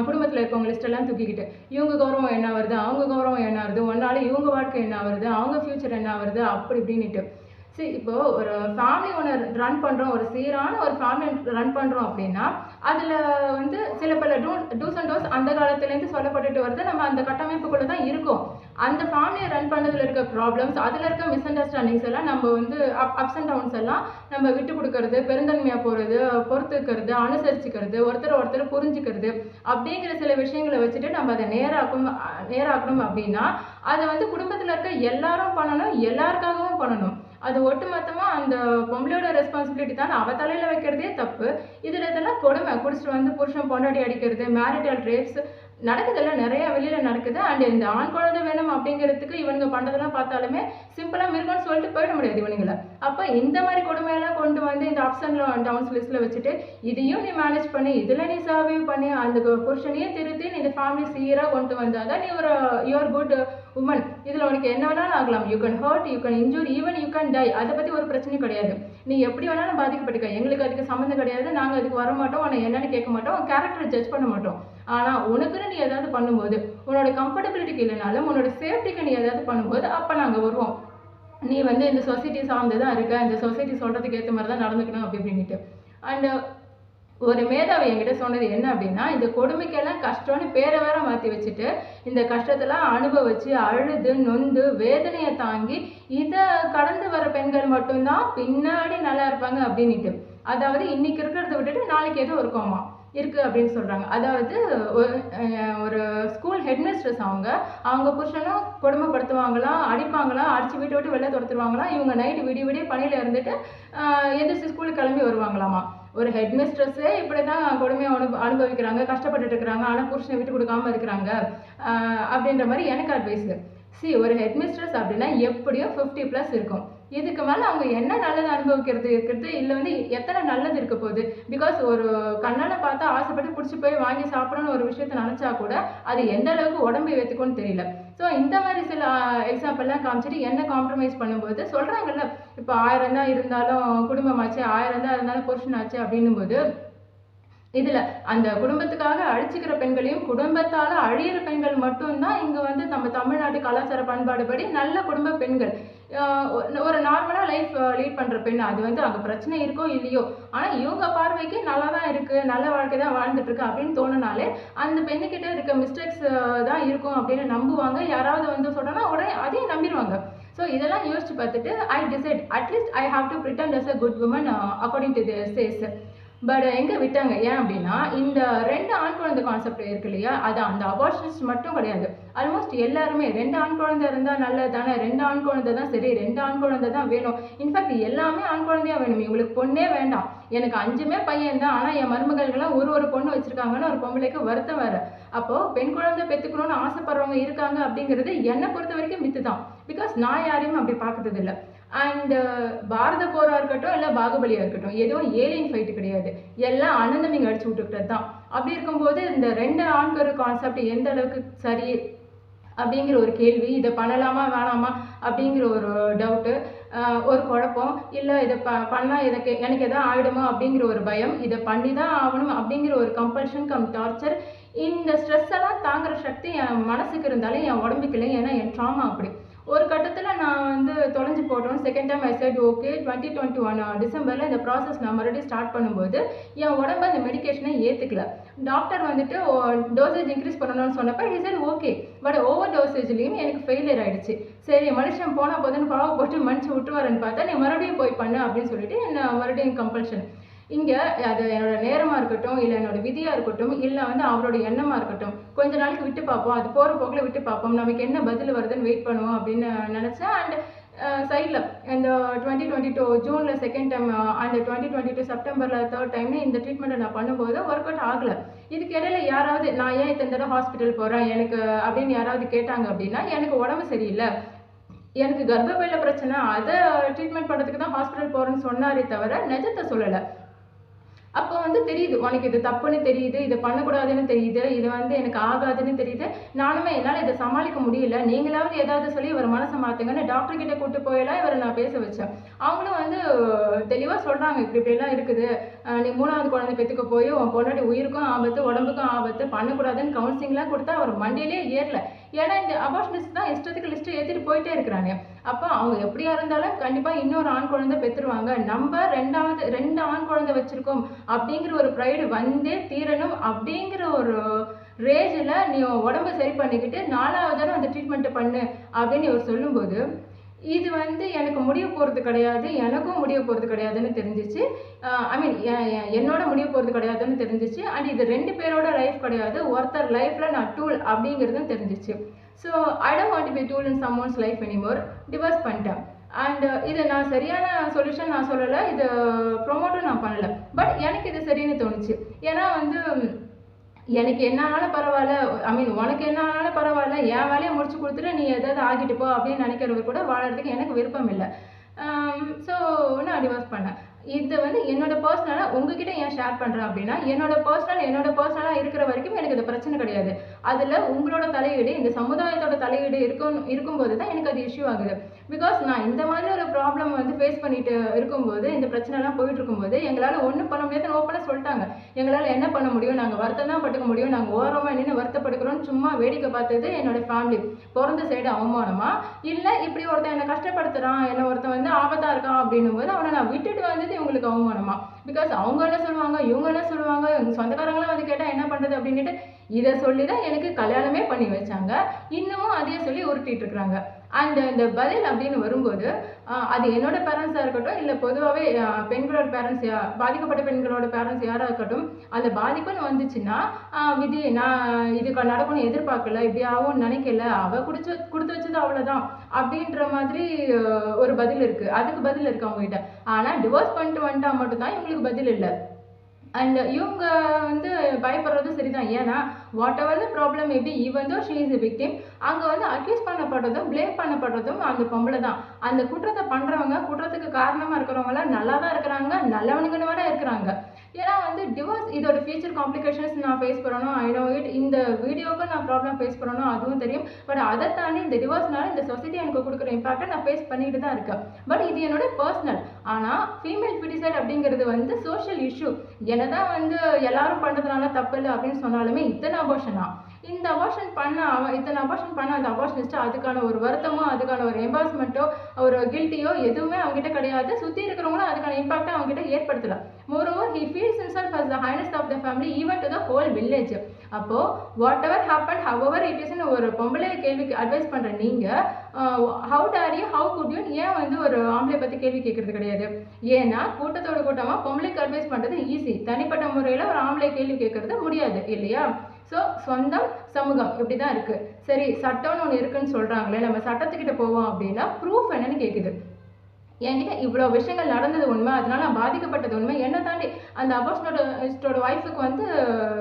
குடும்பத்தில் இருக்கவங்க லிஸ்டெல்லாம் தூக்கிக்கிட்டு, இவங்க கௌரவம் என்ன வருது, அவங்க கௌரவம் என்ன வருது, ஒன்றால் இவங்க வாழ்க்கை என்ன வருது, அவங்க ஃப்யூச்சர் என்ன வருது அப்படி இப்படின்னுட்டு. இப்போது ஒரு ஃபேமிலி ஒன்று ரன் பண்ணுறோம், ஒரு சீரான ஒரு ஃபேமிலி ரன் பண்ணுறோம் அப்படின்னா அதில் வந்து சில பல டூஸ் அண்ட் டோஸ் அந்த காலத்துலேருந்து சொல்லப்பட்டுட்டு வருது. நம்ம அந்த கட்டமைப்புக்குள்ளே தான் இருக்கோம். அந்த ஃபேமிலியை ரன் பண்ணதில் இருக்க ப்ராப்ளம்ஸ், அதில் இருக்க மிஸ் அண்டர்ஸ்டாண்டிங்ஸ் எல்லாம் நம்ம வந்து அப்ஸ் அண்ட் டவுன்ஸ் எல்லாம் நம்ம விட்டு கொடுக்கறது, பெருந்தன்மையாக போகிறது, பொறுத்துக்கிறது, அனுசரிச்சுக்கிறது, ஒருத்தர் புரிஞ்சுக்கிறது அப்படிங்கிற சில விஷயங்களை வச்சுட்டு நம்ம அதை நேராக்கணும் அப்படின்னா அதை வந்து குடும்பத்தில் இருக்க எல்லாரும் பண்ணணும், எல்லாருக்காகவும் பண்ணணும். அது ஒட்டுமொத்தமாக அந்த பொம்பளையோட ரெஸ்பான்சிபிலிட்டி தான். அவ தலையில் வைக்கிறதே தப்பு. இதில் இதெல்லாம் கொடுமை. குடிச்சிட்டு வந்து புருஷன் பொண்டாட்டி அடிக்கிறது, மேரிட்டல் ரேப்ஸ் நடக்குதுல்ல, நிறைய வெளியில் நடக்குது. அண்ட் இந்த ஆண் குழந்தை வேணும் அப்படிங்கிறதுக்கு இவனுங்க பண்ணுறதெல்லாம் பார்த்தாலுமே சிம்பிளாக மிருகம்னு சொல்லிட்டு போயிட முடியாது இவனுங்களை. அப்போ இந்த மாதிரி கொடுமையெல்லாம் கொண்டு வந்து இந்த அப்ஸ் அண்ட் டவுன்ஸ் லிஸ்ட்டில் வச்சுட்டு இதையும் நீ மேனேஜ் பண்ணி, இதில் நீ சர்வைவ் பண்ணி, அந்த புருஷனையே திருத்தி நீ இந்த ஃபேமிலி சீராக கொண்டு வந்தால் தான் நீ ஒரு யுவர் குட் உமன். இதில் உனக்கு என்ன வேணாலும் ஆகலாம். You can hurt, you can injure, even you can die. அதை பற்றி ஒரு பிரச்சனையும் கிடையாது. நீ எப்படி வேணாலும் பாதிக்கப்பட்டுக்க, எங்களுக்கு அதுக்கு சம்மந்தம் கிடையாது, நாங்கள் அதுக்கு வர மாட்டோம், உன்னை என்னன்னு கேட்க மாட்டோம், உன் கேரக்டரை ஜட்ஜ் பண்ண மாட்டோம். ஆனால் உனக்குன்னு நீ ஏதாவது பண்ணும்போது, உன்னோட கம்ஃபர்டபிலிட்டிக்கு இல்லைனாலும் உன்னோட சேஃப்டிக்கு நீ ஏதாவது பண்ணும்போது அப்போ நாங்கள் வருவோம். நீ வந்து இந்த சொசைட்டி சார்ந்து தான் இருக்க, இந்த சொசைட்டி சொல்கிறதுக்கு ஏற்ற மாதிரி தான் நடந்துக்கணும் அப்படி இப்படின்ட்டு. அண்ட் ஒரு மேதாவி என்கிட்ட சொன்னது என்ன அப்படின்னா, இந்த கொடுமைக்கெல்லாம் கஷ்டம்னு பேரை வேற மாற்றி வச்சுட்டு இந்த கஷ்டத்தெல்லாம் அனுபவிச்சு அழுது நொந்து வேதனையை தாங்கி இதை கடந்து வர பெண்கள் மட்டும்தான் பின்னாடி நல்லா இருப்பாங்க அப்படின்ட்டு. அதாவது இன்னைக்கு இருக்கிறத விட்டுட்டு நாளைக்கு ஏதோ இருக்குமா இருக்குது அப்படின்னு சொல்கிறாங்க. அதாவது ஒரு ஸ்கூல் ஹெட்மிஸ்ட்ரஸ் அவங்க புருஷனும் கொடுமைப்படுத்துவாங்களாம், அடிப்பாங்களாம், அடித்து வீட்டை விட்டு வெளில துரத்துருவாங்களாம். இவங்க நைட்டு விடிய பணியில் இருந்துட்டு எந்திரிச்சு ஸ்கூலுக்கு கிளம்பி வருவாங்களாமா. ஒரு ஹெட்மிஸ்ட்ரஸே இப்படி தான் கொடுமையை அனுபவிக்கிறாங்க, கஷ்டப்பட்டுட்டு இருக்கிறாங்க, ஆனால் புருஷனை விட்டு கொடுக்காம இருக்கிறாங்க அப்படின்ற மாதிரி எனக்கு அட்வைஸு. ஒரு ஹெட்மிஸ்ட்ரஸ் அப்படின்னா எப்படியும் 50+ இருக்கும். இதுக்கு மேலே அவங்க என்ன நல்லது அனுபவிக்கிறது இருக்கிறது, இல்லை வந்து எத்தனை நல்லது இருக்க போகுது. பிகாஸ் ஒரு கண்ணால் பார்த்தா ஆசைப்பட்டு பிடிச்சி போய் வாங்கி சாப்பிடணும்னு ஒரு விஷயத்தை நினச்சா கூட அது எந்த அளவுக்கு உடம்பு ஏற்றுக்கும்னு தெரியல. ஸோ இந்த மாதிரி சில எக்ஸாம்பிள்லாம் காமிச்சிட்டு என்ன காம்ப்ரமைஸ் பண்ணும்போது சொல்கிறாங்கல்ல, இப்போ 1000 தான் இருந்தாலும் குடும்பமாச்சு, 1000 தான் இருந்தாலும் புருஷனாச்சு அப்படின்னும் போது இதில் அந்த குடும்பத்துக்காக அழிச்சிக்கிற பெண்களையும் குடும்பத்தால் அழியிற பெண்கள் மட்டும்தான் இங்கே வந்து நம்ம தமிழ்நாட்டு கலாச்சார பண்பாடு படி நல்ல குடும்ப பெண்கள். ஒரு நார்மலாக லைஃப் லீட் பண்ணுற பெண், அது வந்து அங்கே பிரச்சனை இருக்கோ இல்லையோ, ஆனால் இவங்க பார்வைக்கு நல்லா தான் இருக்குது, நல்ல வாழ்க்கை தான் வாழ்ந்துட்டுருக்கு அப்படின்னு தோணுனாலே அந்த பெண்ணுக்கிட்ட இருக்க மிஸ்டேக்ஸ் தான் இருக்கும் அப்படின்னு நம்புவாங்க. யாராவது வந்து சொன்னோன்னா உடனே அதையும் நம்பிடுவாங்க. ஸோ இதெல்லாம் யோசிச்சு பார்த்துட்டு I decide at least I have to Britain as a good woman according to this chase. But எங்கே விட்டாங்க, ஏன் அப்படின்னா இந்த 2 ஆண் குழந்தை கான்செப்ட் இருக்கு இல்லையா, அது அந்த அபார்ஷனிஸ்ட் மட்டும் கிடையாது. ஆல்மோஸ்ட் எல்லாருமே 2 ஆண் குழந்தை இருந்தால் நல்லது தானே, 2 ஆண் குழந்தை தான் சரி, 2 ஆண் குழந்தை தான் வேணும். இன்ஃபேக்ட் எல்லாமே ஆண் குழந்தையா வேணும், இவங்களுக்கு பொண்ணே வேண்டாம். எனக்கு 5மே பையன் தான், ஆனால் என் மருமகள்கள்லாம் ஒரு பொண்ணு வச்சிருக்காங்கன்னு ஒரு பொம்பளைக்கு வருத்தம் வேறு. அப்போது பெண் குழந்தை பெற்றுக்கணும்னு ஆசைப்படுறவங்க இருக்காங்க அப்படிங்கிறது என்னை பொறுத்த வரைக்கும் மித்து தான். பிகாஸ் நான் யாரையும் அப்படி பார்க்கறது இல்லை. அண்ட் பாரத போராக இருக்கட்டும் இல்லை பாகுபலியாக இருக்கட்டும், எதுவும் ஏலியன் ஃபைட்டு கிடையாது, எல்லாம் அனந்தமிங்க அடிச்சு விட்டுக்கிட்டது தான். அப்படி இருக்கும்போது இந்த 2 ஆண்கரு கான்செப்ட் எந்த அளவுக்கு சரி அப்படிங்கிற ஒரு கேள்வி, இதை பண்ணலாமா வேணாமா அப்படிங்கிற ஒரு டவுட்டு, ஒரு குழப்பம், இல்லை இதை பண்ணால் எனக்கு எதாவது ஆகிடுமோ அப்படிங்கிற ஒரு பயம், இதை பண்ணி தான் ஆகணும் அப்படிங்கிற ஒரு கம்பல்ஷன் டார்ச்சர். இந்த ஸ்ட்ரெஸ் எல்லாம் தாங்குற சக்தி என் மனசுக்கு இருந்தாலும் என் உடம்புக்கு இல்லை. ஏன்னா என் ட்ராமா அப்படி ஒரு கட்டத்தில் நான் வந்து தொலைஞ்சு போட்டோம். Second time I set okay 2021 டிசம்பரில் இந்த ப்ராசஸ் நான் மறுபடியும் ஸ்டார்ட் பண்ணும்போது என் உடம்பு அந்த மெடிக்கேஷனை ஏற்றுக்கல. டாக்டர் வந்துட்டு டோசேஜ் இன்க்ரீஸ் பண்ணணும்னு சொன்னப்போ he said okay, but over டோசேஜ்லேயும் எனக்கு ஃபெயிலியர் ஆகிடுச்சு. சரி மனுஷன் போனால் போதுன்னு பாவம் போட்டு மனுச்சு விட்டுவாருன்னு பார்த்தா நீ மறுபடியும் போய் பண்ணு அப்படின்னு சொல்லிட்டு என்ன மறுபடியும் கம்பல்ஷன். இங்கே அது என்னோட நேரமாக இருக்கட்டும், இல்லை என்னோட விதியாக இருக்கட்டும், இல்லை வந்து அவரோட எண்ணமாக இருக்கட்டும், கொஞ்ச நாளைக்கு விட்டு பார்ப்போம், அது போகிற போக்கில் விட்டு பார்ப்போம், நமக்கு என்ன பதில் வருதுன்னு வெயிட் பண்ணுவோம் அப்படின்னு நினச்சேன். அண்ட் சைடில் இந்த 2022 ஜூனில் செகண்ட் டைம் அந்த 2022 செப்டம்பரில் தேர்ட் டைம் இந்த ட்ரீட்மெண்ட்டை நான் பண்ணும்போது ஒர்க் அவுட் ஆகலை. இதுக்கு இடையில யாராவது நான் ஏன் இத்தனை தடவை ஹாஸ்பிட்டல் போகிறேன் எனக்கு அப்படின்னு யாராவது கேட்டாங்க அப்படின்னா எனக்கு உடம்பு சரியில்லை, எனக்கு கர்ப்பப்பையில் பிரச்சனை, அதை ட்ரீட்மெண்ட் பண்ணுறதுக்கு தான் ஹாஸ்பிட்டல் போகிறேன்னு சொன்னாரே தவிர நிஜத்தை சொல்லலை. அப்போ வந்து தெரியுது உனக்கு இது தப்புன்னு தெரியுது, இதை பண்ணக்கூடாதுன்னு தெரியுது, இது வந்து எனக்கு ஆகாதுன்னு தெரியுது. நானுமே என்னால் இதை சமாளிக்க முடியல, நீங்களாவது ஏதாவது சொல்லி இவர் மனசை மாற்றுங்கன்னு டாக்டர்கிட்ட கூப்பிட்டு போயெல்லாம் இவரை நான் பேச வச்சேன். அவங்களும் வந்து தெளிவாக சொல்கிறாங்க இப்படிலாம் இருக்குது, நீ 3வது குழந்தை பெற்றுக்க போய் உன் பொண்ணாடி உயிருக்கும் ஆபத்து உடம்புக்கும் ஆபத்து, பண்ணக்கூடாதுன்னு கவுன்சிலிங்லாம் கொடுத்தா அவர் மண்டையிலே ஏறல. ஏன்னா இந்த அபார்ஷனிஸ்ட் தான் இஷ்டத்துக்கு லிஸ்ட்டு ஏற்றிட்டு போயிட்டே இருக்கிறாங்க. அப்போ அவங்க எப்படியா இருந்தாலும் கண்டிப்பாக இன்னொரு ஆண் குழந்தை பெற்றுருவாங்க, நம்ம 2 ஆண் குழந்தை வச்சுருக்கோம் அப்படிங்கிற ஒரு ப்ரைடு வந்தே தீரணும் அப்படிங்கிற ஒரு ரேஜில் நீ உடம்பை சரி பண்ணிக்கிட்டு 4வது தடவை அந்த ட்ரீட்மெண்ட்டை பண்ணு அப்படின்னு இவர் சொல்லும்போது இது வந்து எனக்கு முடிய போகிறது கிடையாது, எனக்கும் முடிய போகிறது கிடையாதுன்னு தெரிஞ்சிச்சு. ஐ மீன் என்னோட முடிய போகிறது கிடையாதுன்னு தெரிஞ்சிச்சு. அண்ட் இது 2 பேரோட லைஃப் கிடையாது, ஒருத்தர் லைஃப்பில் நான் டூல் அப்படிங்கிறதும் தெரிஞ்சிச்சு. So I don't want to be tool in someone's life anymore. Divorce பண்ணிட்டேன். அண்ட் இது நான் சரியான சொல்யூஷன் நான் சொல்லலை, இது ப்ரொமோட்டும் நான் பண்ணலை. பட் எனக்கு இது சரின்னு தோணுச்சு. ஏன்னா வந்து எனக்கு என்ன ஆனாலும் பரவாயில்ல, ஐ மீன் உனக்கு என்ன ஆனாலும் பரவாயில்ல, என் வேலையை முடிச்சு கொடுத்துட்டு நீ எதாவது ஆகிட்டு போ அப்படின்னு நினைக்கிறவர் கூட வாழறதுக்கு எனக்கு விருப்பம் இல்லை. ஸோ நான் டிவோர்ஸ் பண்ணேன். இது வந்து என்னோட பர்சனலாக உங்ககிட்ட ஏன் ஷேர் பண்ணுறேன் அப்படின்னா என்னோட பர்சனலாக இருக்கிற வரைக்கும் எனக்கு இது பிரச்சனை கிடையாது. அதில் உங்களோட தலையீடு, இந்த சமுதாயத்தோட தலையீடு இருக்கும்போது தான் எனக்கு அது இஷ்யூ ஆகுது. பிகாஸ் நான் இந்த மாதிரி ஒரு ப்ராப்ளம் வந்து ஃபேஸ் பண்ணிட்டு இருக்கும்போது, இந்த பிரச்சனைலாம் போயிட்டு இருக்கும்போது எங்களால் ஒன்றும் பண்ண முடியாதுன்னு ஓப்பனாக சொல்லிட்டாங்க. எங்களால் என்ன பண்ண முடியும், நாங்கள் வருத்தம் தான் பட்டுக்க முடியும், நாங்கள் ஓரமாக நின்று வருத்தப்படுக்கிறோன்னு சும்மா வேடிக்கை பார்த்தது என்னோட ஃபேமிலி. பிறந்த சைடு அவமானமா இல்லை இப்படி ஒருத்தன் என்னை கஷ்டப்படுத்துகிறான், என்னை ஒருத்தன் வந்து ஆபத்தாக இருக்கான் அப்படின்னும் போது அவனை நான் விட்டுட்டு வந்து இவங்களுக்கு அவமானமா. பிகாஸ் அவங்க என்ன சொல்லுவாங்க, இவங்க என்ன சொல்லுவாங்க, எங்க சொந்தக்காரங்களாம் வந்து கேட்டா என்ன பண்றது அப்படின்னுட்டு இதை சொல்லிதான் எனக்கு கல்யாணமே பண்ணி வச்சாங்க. இன்னமும் அதையே சொல்லி உருட்டிட்டு இருக்கிறாங்க. அண்ட் இந்த பதில் அப்படின்னு வரும்போது அது என்னோட பேரண்ட்ஸாக இருக்கட்டும், இல்லை பொதுவாகவே பெண்களோட பேரண்ட்ஸ், பாதிக்கப்பட்ட பெண்களோட பேரண்ட்ஸ் யாராக இருக்கட்டும், அந்த பாதிப்புன்னு வந்துச்சுன்னா விதி நான் இதுக்கு நடக்கும்னு எதிர்பார்க்கல, இப்படி ஆகும்னு நினைக்கல, அவள் கொடுத்து வச்சது அவ்வளோதான் அப்படின்ற மாதிரி ஒரு பதில் இருக்குது. அதுக்கு பதில் இருக்குது அவங்ககிட்ட. ஆனால் டிவோர்ஸ் பண்ணிட்டு வந்துட்டா மட்டும்தான் இவங்களுக்கு பதில் இல்லை. அண்ட் இவங்க வந்து பயப்படுறதும் சரிதான். ஏன்னா what ever the problem maybe even though she is a victim, அங்கே வந்து அக்யூஸ் பண்ணப்படுறதும் ப்ளேம் பண்ணப்படுறதும் அந்த பொம்பளை தான். அந்த குற்றத்தை பண்ணுறவங்க, குற்றத்துக்கு காரணமாக இருக்கிறவங்களாம் நல்லா தான் இருக்கிறாங்க, நல்லவனுங்கன்னு வேற இருக்கிறாங்க. ஏன்னா வந்து டிவோர்ஸ் இதோட ஃபியூச்சர் காம்ப்ளிகேஷன்ஸ் நான் ஃபேஸ் பண்ணணும், ஐ நோ இட். இந்த வீடியோக்கு நான் ப்ராப்ளம் ஃபேஸ் பண்ணணும், அதுவும் தெரியும். பட் அதை தாண்டி இந்த டிவோர்ஸ்னால இந்த சொசைட்டி எனக்கு கொடுக்குற இம்பாக்டை நான் ஃபேஸ் பண்ணிட்டு தான் இருக்கேன். பட் இது என்னோட பர்சனல். ஆனால் ஃபீமேல் ஃபிடிசைட் அப்படிங்கிறது வந்து சோஷியல் இஷ்யூ. என்னதான் வந்து எல்லாரும் பண்ணுறதுனால தப்பு இல்லை அப்படின்னு சொன்னாலுமே இத்தனை அபார்ஷனா, இந்த அபார்ஷன் பண்ண இத்தனை அபார்ஷன் பண்ண அந்த அபார்ஷனிஸ்ட்டு அதுக்கான ஒரு வருத்தமோ அதுக்கான ஒரு எம்பாரஸ்மெண்ட்டோ ஒரு கில்ட்டியோ எதுவுமே அவங்ககிட்ட கிடையாது. சுற்றி இருக்கிறவங்களும் அதுக்கான இம்பாக்டை அவங்ககிட்ட ஏற்படுத்தல. Moreover he feels himself as the highest of the family even to the whole village. அப்போ what ever happen however it is ன்னு ஒரு பொம்பளை கேள்விக்கு அட்வைஸ் பண்ணுற நீங்கள் how dare you, how could you ஏன் வந்து ஒரு ஆம்பளை பற்றி கேள்வி கேட்கறது கிடையாது? ஏன்னா கூட்டத்தோட கூட்டமாக பொம்பளைக்கு அட்வைஸ் பண்ணுறது ஈஸி, தனிப்பட்ட முறையில் ஒரு ஆம்பளை கேள்வி கேட்கறது முடியாது இல்லையா? ஸோ சொந்தம் சமூகம் இப்படி தான் இருக்குது. சரி சட்டம்னு ஒன்று இருக்குன்னு சொல்கிறாங்களே, நம்ம சட்டத்துக்கிட்ட போவோம் அப்படின்னா ப்ரூஃப் என்னன்னு கேட்குது. என்கிட்ட இவ்வளோ விஷயங்கள் நடந்தது உண்மை, அதனால நான் பாதிக்கப்பட்டது உண்மை. என்னை தாண்டி அந்த அபார்ஷனோட ஒய்ஃபுக்கு வந்து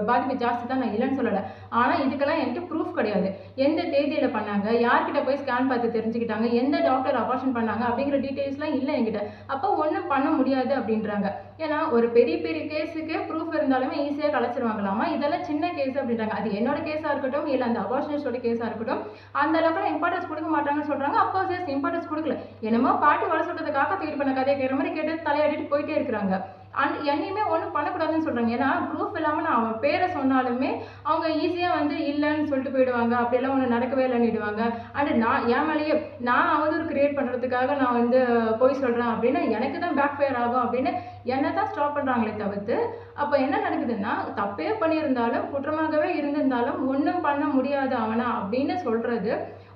பாதிப்பு ஜாஸ்தி தான், நான் இல்லைன்னு சொல்லலை. ஆனால் இதுக்கெல்லாம் என்கிட்ட ப்ரூஃப் கிடையாது. எந்த தேதியில் பண்ணாங்க, யார்கிட்ட போய் ஸ்கேன் பார்த்து தெரிஞ்சுக்கிட்டாங்க, எந்த டாக்டர் அபார்ஷன் பண்ணாங்க அப்படிங்கிற டீட்டெயில்ஸ்லாம் இல்லை என்கிட்ட. அப்போ ஒன்றும் பண்ண முடியாது அப்படின்றாங்க. ஏன்னா ஒரு பெரிய பெரிய கேஸுக்கு ப்ரூஃப் இருந்தாலுமே ஈஸியாக கலைச்சிருவாங்களாமா, இதெல்லாம் சின்ன கேஸ் அப்படின்றாங்க. அது என்னோட கேஸாக இருக்கட்டும், இல்லை அந்த அபார்ஷனிஸ்டோட கேஸாக இருக்கட்டும், அந்த அளவுக்கு இம்பார்ட்டன்ஸ் கொடுக்க மாட்டாங்கன்னு சொல்கிறாங்க. அஃப்கோர்ஸ் இம்பார்ட்டன்ஸ் கொடுக்கல, என்னமோ பாட்டு வள சொல்றது காக்கா தூக்கிட்டு பண்ண கதையை கேட்குற மாதிரி கேட்டு தலையாடிட்டு போயிட்டே இருக்கிறாங்க. அண்ட் என்னையுமே ஒன்றும் பண்ணக்கூடாதுன்னு சொல்கிறாங்க. ஏன்னா ப்ரூஃப் இல்லாமல் நான் அவன் பேரை சொன்னாலுமே அவங்க ஈஸியாக வந்து இல்லைன்னு சொல்லிட்டு போயிடுவாங்க, அப்படியெல்லாம் ஒன்று நடக்கவே இல்லைன்னுடுவாங்க. அண்ட் நான் என் மேலேயே நான் அவதூறு கிரியேட் பண்ணுறதுக்காக நான் வந்து போய் சொல்கிறேன் அப்படின்னு எனக்கு தான் பேக் ஃபயர் ஆகும் அப்படின்னு என்னை தான் ஸ்டாப் பண்ணுறாங்களே தவிர்த்து, அப்போ என்ன நடக்குதுன்னா தப்பே பண்ணியிருந்தாலும் குற்றமாகவே இருந்திருந்தாலும் ஒன்றும் பண்ண முடியாது அவனா அப்படின்னு சொல்கிறது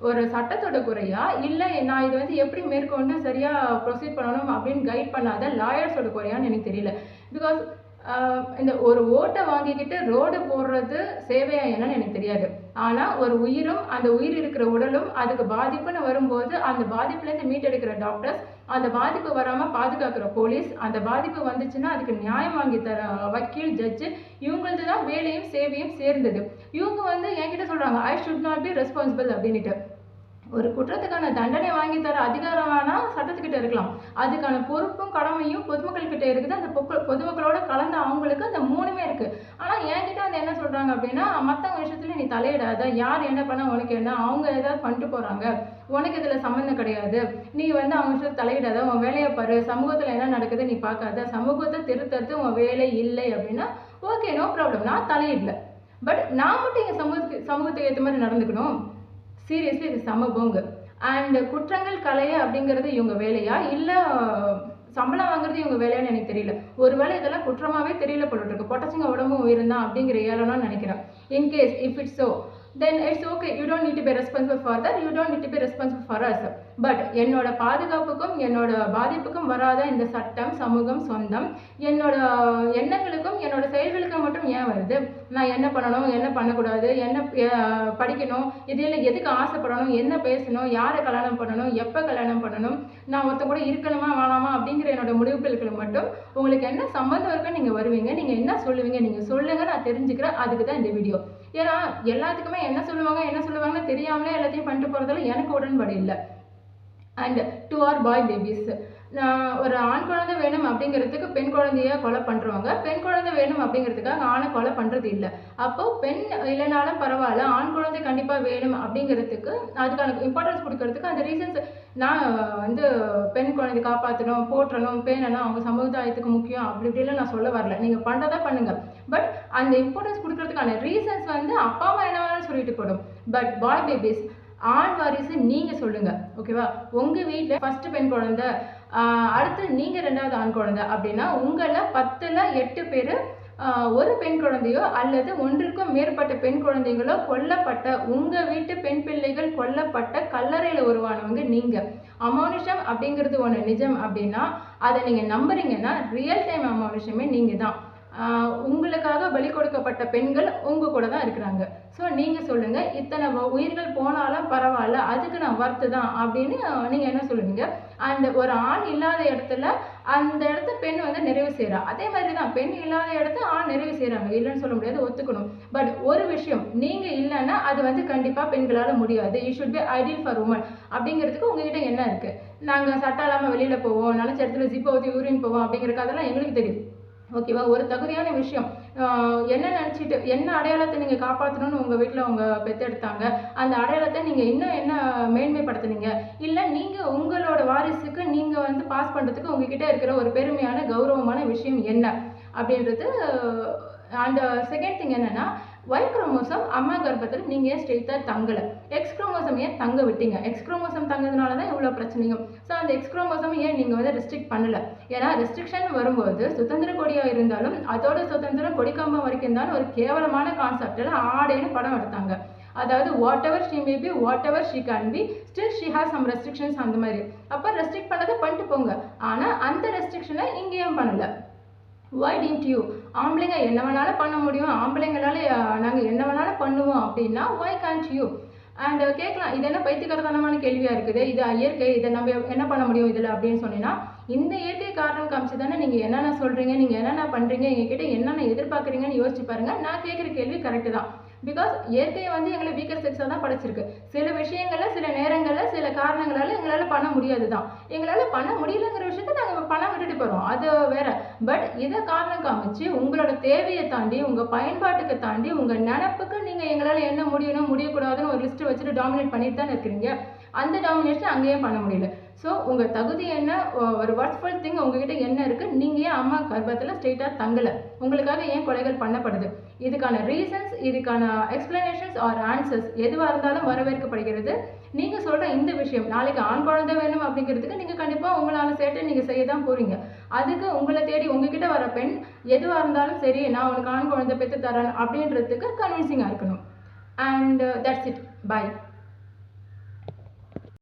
ஒரு சட்டத்தோட குறையா, இல்லை நான் இது வந்து எப்படி மேற்கொண்டு சரியாக ப்ரொசீட் பண்ணணும் அப்படின்னு கைட் பண்ணாத லாயர்ஸோட குறையான்னு எனக்கு தெரியல. பிகாஸ் இந்த ஒரு ஓட்டை வாங்கிக்கிட்டு ரோடு போடுறது சேவையா என்னன்னு எனக்கு தெரியாது. ஆனால் ஒரு உயிரும் அந்த உயிர் இருக்கிற உடலும் அதுக்கு பாதிப்புன்னு வரும்போது அந்த பாதிப்புலேருந்து மீட்டெடுக்கிற டாக்டர்ஸ், அந்த பாதிப்பு வராமல் பாதுகாக்கிற போலீஸ், அந்த பாதிப்பு வந்துச்சுன்னா அதுக்கு நியாயம் வாங்கி தர வக்கீல், ஜட்ஜு, இவங்களது தான் வேலையும் சேவையும் சேர்ந்தது. இவங்க வந்து என்கிட்ட சொல்கிறாங்க I should not be responsible அப்படின்ட்டு. ஒரு குற்றத்துக்கான தண்டனை வாங்கி தர அதிகாரம் வேணா சட்டத்துக்கிட்ட இருக்கலாம், அதுக்கான பொறுப்பும் கடமையும் பொதுமக்கள் கிட்ட இருக்குது. அந்த பொதுமக்களோட கலந்த அவங்களுக்கு அந்த மூணுமே இருக்கு. ஆனால் என்கிட்ட வந்து என்ன சொல்றாங்க அப்படின்னா, மற்றவங்க விஷயத்துல நீ தலையிடாத, யார் என்ன பண்ணா உனக்கு என்ன, அவங்க ஏதாவது பண்ணிட்டு போறாங்க, உனக்கு இதுல சம்மந்தம் கிடையாது, நீ வந்து அவங்க விஷயத்துல தலையிடாத, உன் வேலையை பாரு, சமூகத்துல என்ன நடக்குது நீ பார்க்காத, சமூகத்தை திருத்தறது உன் வேலை இல்லை அப்படின்னா ஓகே, நோ ப்ராப்ளம், நான் தலையிடல. பட் நான் மட்டும் எங்க சமூகத்துக்கு ஏற்ற மாதிரி நடந்துக்கணும்? சீரியஸ்லி இது செம போங்கு. அண்ட் குற்றங்கள் கலைய அப்படிங்கிறது இவங்க வேலையா, இல்லை சம்பளம் வாங்குறது இவங்க வேலையான்னு எனக்கு தெரியல. ஒருவேளை இதெல்லாம் குற்றமாவே தெரியல போல இருக்கு. பொட்டச்சிங்க உடம்பும் உயிர்தான் அப்படிங்கிற ஏழனா நினைக்கிறேன். In case if it's so then it's okay, you don't need to be responsible for that, you don't need to be responsible for us. But என்னோட பாதுகாப்புக்கும் என்னோட பாதிப்புக்கும் வராத இந்த சட்டம், சமூகம், சொந்தம், என்னோட எண்ணங்களுக்கும் என்னோட செயல்களுக்கும் மட்டும் ஏன் வருது? நான் என்ன பண்ணணும், என்ன பண்ணக்கூடாது, என்ன படிக்கணும், இதில் எதுக்கு ஆசைப்படணும், என்ன பேசணும், யாரை கல்யாணம் பண்ணணும், எப்போ கல்யாணம் பண்ணணும், நான் ஒருத்த கூட இருக்கணுமா வேணாமா அப்படிங்கிற என்னோட முடிவுகளுக்கு மட்டும் உங்களுக்கு என்ன சம்மந்தம் இருக்குன்னு நீங்கள் வருவீங்க. நீங்கள் என்ன சொல்லுவீங்க, நீங்கள் சொல்லுங்க, நான் தெரிஞ்சுக்கிறேன். அதுக்கு தான் இந்த வீடியோ. ஏன்னா எல்லாத்துக்குமே என்ன சொல்லுவாங்கன்னு தெரியாமலே எல்லாத்தையும் பண்ணிட்டு போகிறதுல எனக்கு உடன்பாடு இல்லை. And to our boy babies, ஒரு ஆண் குழந்தை வேணும் அப்படிங்கிறதுக்கு பெண் குழந்தைய கொலை பண்ணுறவங்க, பெண் குழந்தை வேணும் அப்படிங்கிறதுக்காக ஆணை கொலை பண்ணுறது இல்லை. அப்போ பெண் இல்லைனாலும் பரவாயில்ல, ஆண் குழந்தை கண்டிப்பாக வேணும் அப்படிங்கிறதுக்கு அதுக்கான இம்பார்ட்டன்ஸ் கொடுக்கறதுக்கு அந்த ரீசன்ஸ். நான் வந்து பெண் குழந்தை காப்பாற்றணும், போற்றணும், பேணணும், அவங்க சமுதாயத்துக்கு முக்கியம் அப்படி இப்படிலாம் நான் சொல்ல வரல. நீங்கள் பண்ணுறதா பண்ணுங்க. பட் அந்த இம்பார்ட்டன்ஸ் கொடுக்கறதுக்கான ரீசன்ஸ் வந்து அப்பா அம்மா என்ன வேணாலும் சொல்லிட்டு போடும். பட் பாய் பேபிஸ், ஆண் வாரிசு நீங்க சொல்லுங்க, ஓகேவா? உங்க வீட்டில் ஃபர்ஸ்ட் பெண் குழந்தை, அடுத்து நீங்க ரெண்டாவது ஆண் குழந்தை அப்படின்னா உங்களை 10ல் 8 பேர் ஒரு பெண் குழந்தையோ அல்லது ஒன்றிற்கும் மேற்பட்ட பெண் குழந்தைகளோ கொல்லப்பட்ட, உங்க வீட்டு பெண் பிள்ளைகள் கொல்லப்பட்ட கல்லறையில் உருவானவங்க நீங்க. அமானுஷம் அப்படிங்கிறது ஒன்று நிஜம் அப்படின்னா அதை நீங்க நம்புறீங்கன்னா ரியல் டைம் அமானுஷமே நீங்க தான். உங்களுக்காக பலி கொடுக்கப்பட்ட பெண்கள் உங்க கூட தான் இருக்கிறாங்க. ஸோ நீங்க சொல்லுங்க, இத்தனை உயிர்கள் போனாலும் பரவாயில்ல, அதுக்கு நான் வர்த்து தான் அப்படின்னு நீங்க என்ன சொல்லுவீங்க? அந்த ஒரு ஆண் இல்லாத இடத்துல அந்த இடத்த பெண் வந்து நிறைவு செய்யறா. அதே மாதிரி தான் பெண் இல்லாத இடத்த ஆண் நிறைவு செய்யறாங்க, இல்லைன்னு சொல்ல முடியாது, ஒத்துக்கணும். பட் ஒரு விஷயம், நீங்க இல்லைன்னா அது வந்து கண்டிப்பா பெண்களால முடியாது. You should be ideal for woman அப்படிங்கிறதுக்கு உங்ககிட்ட என்ன இருக்கு? நாங்க சட்டம் இல்லாம வெளியில போவோம், நினைச்ச இடத்துல ஜிப்பை ஊற்றி யூரின் போவோம் அப்படிங்கிற கதெல்லாம் எங்களுக்கு தெரியும், ஓகேவா? ஒரு தகுதியான விஷயம். என்ன நினச்சிட்டு என்ன அடையாளத்தை நீங்கள் காப்பாற்றணும்னு உங்கள் வீட்டில் அவங்க பெற்றெடுத்தாங்க, அந்த அடையாளத்தை நீங்கள் இன்னும் என்ன மேன்மைப்படுத்துனீங்க? இல்லை நீங்கள் உங்களோட வாரிசுக்கு நீங்கள் வந்து பாஸ் பண்ணுறதுக்கு உங்ககிட்ட இருக்கிற ஒரு பெருமையான கௌரவமான விஷயம் என்ன அப்படின்றது. அந்த செகண்ட் திங் என்னன்னா, ஒய் குரோமோசோம் அம்மா கர்ப்பத்தில் நீங்கள் ஏன் ஸ்ட்ரெயிட்டாக தங்கலை? எக்ஸ் குரோமோசோம் ஏன் தங்க விட்டீங்க? எக்ஸ் குரோமோசோம் தங்கதுனால தான் இவ்வளோ பிரச்சனையும். ஸோ அந்த எக்ஸ் குரோமோசோம் ஏன் நீங்கள் வந்து ரெஸ்ட்ரிக்ட் பண்ணல? ஏன்னா ரெஸ்ட்ரிக்ஷன் வரும்போது சுதந்திர கொடியாக இருந்தாலும் அதோட சுதந்திரம் கொடிக்கம்பம் வரைக்கும் இருந்தாலும் ஒரு கேவலமான கான்செப்டில் ஆடேன்னு படம் எடுத்தாங்க. அதாவது whatever she may be, whatever she can be, still she has some restrictions அந்த மாதிரி. அப்போ ரெஸ்ட்ரிக்ட் பண்ணதை பண்ணிட்டு போங்க, ஆனால் அந்த ரெஸ்ட்ரிக்ஷனை இங்கேயும் பண்ணலை. why didn't you? ஆம்பளைங்க என்ன வேணாலும் பண்ண முடியும், ஆம்பளைங்களால நாங்கள் என்ன வேணாலும் பண்ணுவோம் அப்படின்னா why can't you? அண்ட் கேட்கலாம், இது என்ன பைத்தியக்காரத்தனமான கேள்வியாக இருக்குது, இது இயற்கை, இதை நம்ம என்ன பண்ண முடியும் இதில் அப்படின்னு சொன்னீங்கன்னா, இந்த இயற்கை காரணம் காமிச்சு தானே நீங்கள் என்னென்ன சொல்கிறீங்க, நீங்கள் என்னென்ன பண்ணுறீங்க, எங்ககிட்ட என்னென்ன எதிர்பார்க்குறீங்கன்னு யோசிச்சு பாருங்கள். நான் கேட்குற கேள்வி கரெக்டு தான். பிகாஸ் இயற்கையை வந்து எங்களை வீக்கர் செக்ஸாக தான் படைச்சிருக்கு. சில விஷயங்களில் சில நேரங்களில் சில காரணங்களால் எங்களால் பண்ண முடியாது தான். எங்களால் பண்ண முடியலங்கிற விஷயத்த நாங்கள் பணம் விட்டுட்டு போகிறோம், அது வேற. பட் இதை காரணம் காமிச்சு உங்களோட தேவையை தாண்டி, உங்கள் பயன்பாட்டுக்கு தாண்டி, உங்கள் நினப்புக்கு நீங்கள் எங்களால் என்ன முடியணும் முடியக்கூடாதுன்னு ஒரு லிஸ்ட்டு வச்சுட்டு டாமினேட் பண்ணிட்டு தான் இருக்கிறீங்க. அந்த டாமினேஷன் அங்கேயும் பண்ண முடியல. ஸோ உங்கள் தகுதி என்ன, ஒரு ஒர்த்ஃபுல் திங் உங்ககிட்ட என்ன இருக்குது, நீங்கள் ஏன் அம்மா கர்ப்பத்தில் ஸ்ட்ரெயிட்டாக தங்கலை, உங்களுக்காக ஏன் கொலைகள் பண்ணப்படுது, இதுக்கான ரீசன்ஸ், இதுக்கான எக்ஸ்பிளனேஷன்ஸ் ஆர் ஆன்சர்ஸ் எதுவாக இருந்தாலும் வரவேற்கப்படுகிறது. நீங்கள் சொல்கிற இந்த விஷயம் நாளைக்கு ஆண் குழந்தை வேணும் அப்படிங்கிறதுக்கு நீங்கள் கண்டிப்பாக உங்களால் சேட்டை நீங்கள் செய்ய தான் போகிறீங்க. அதுக்கு உங்களை தேடி உங்ககிட்ட வர பெண் எதுவாக இருந்தாலும் சரி நான் உனக்கு ஆண் குழந்தை பெற்று தரேன் அப்படின்றதுக்கு கன்வின்சிங்காக இருக்கணும். And that's it. பாய்.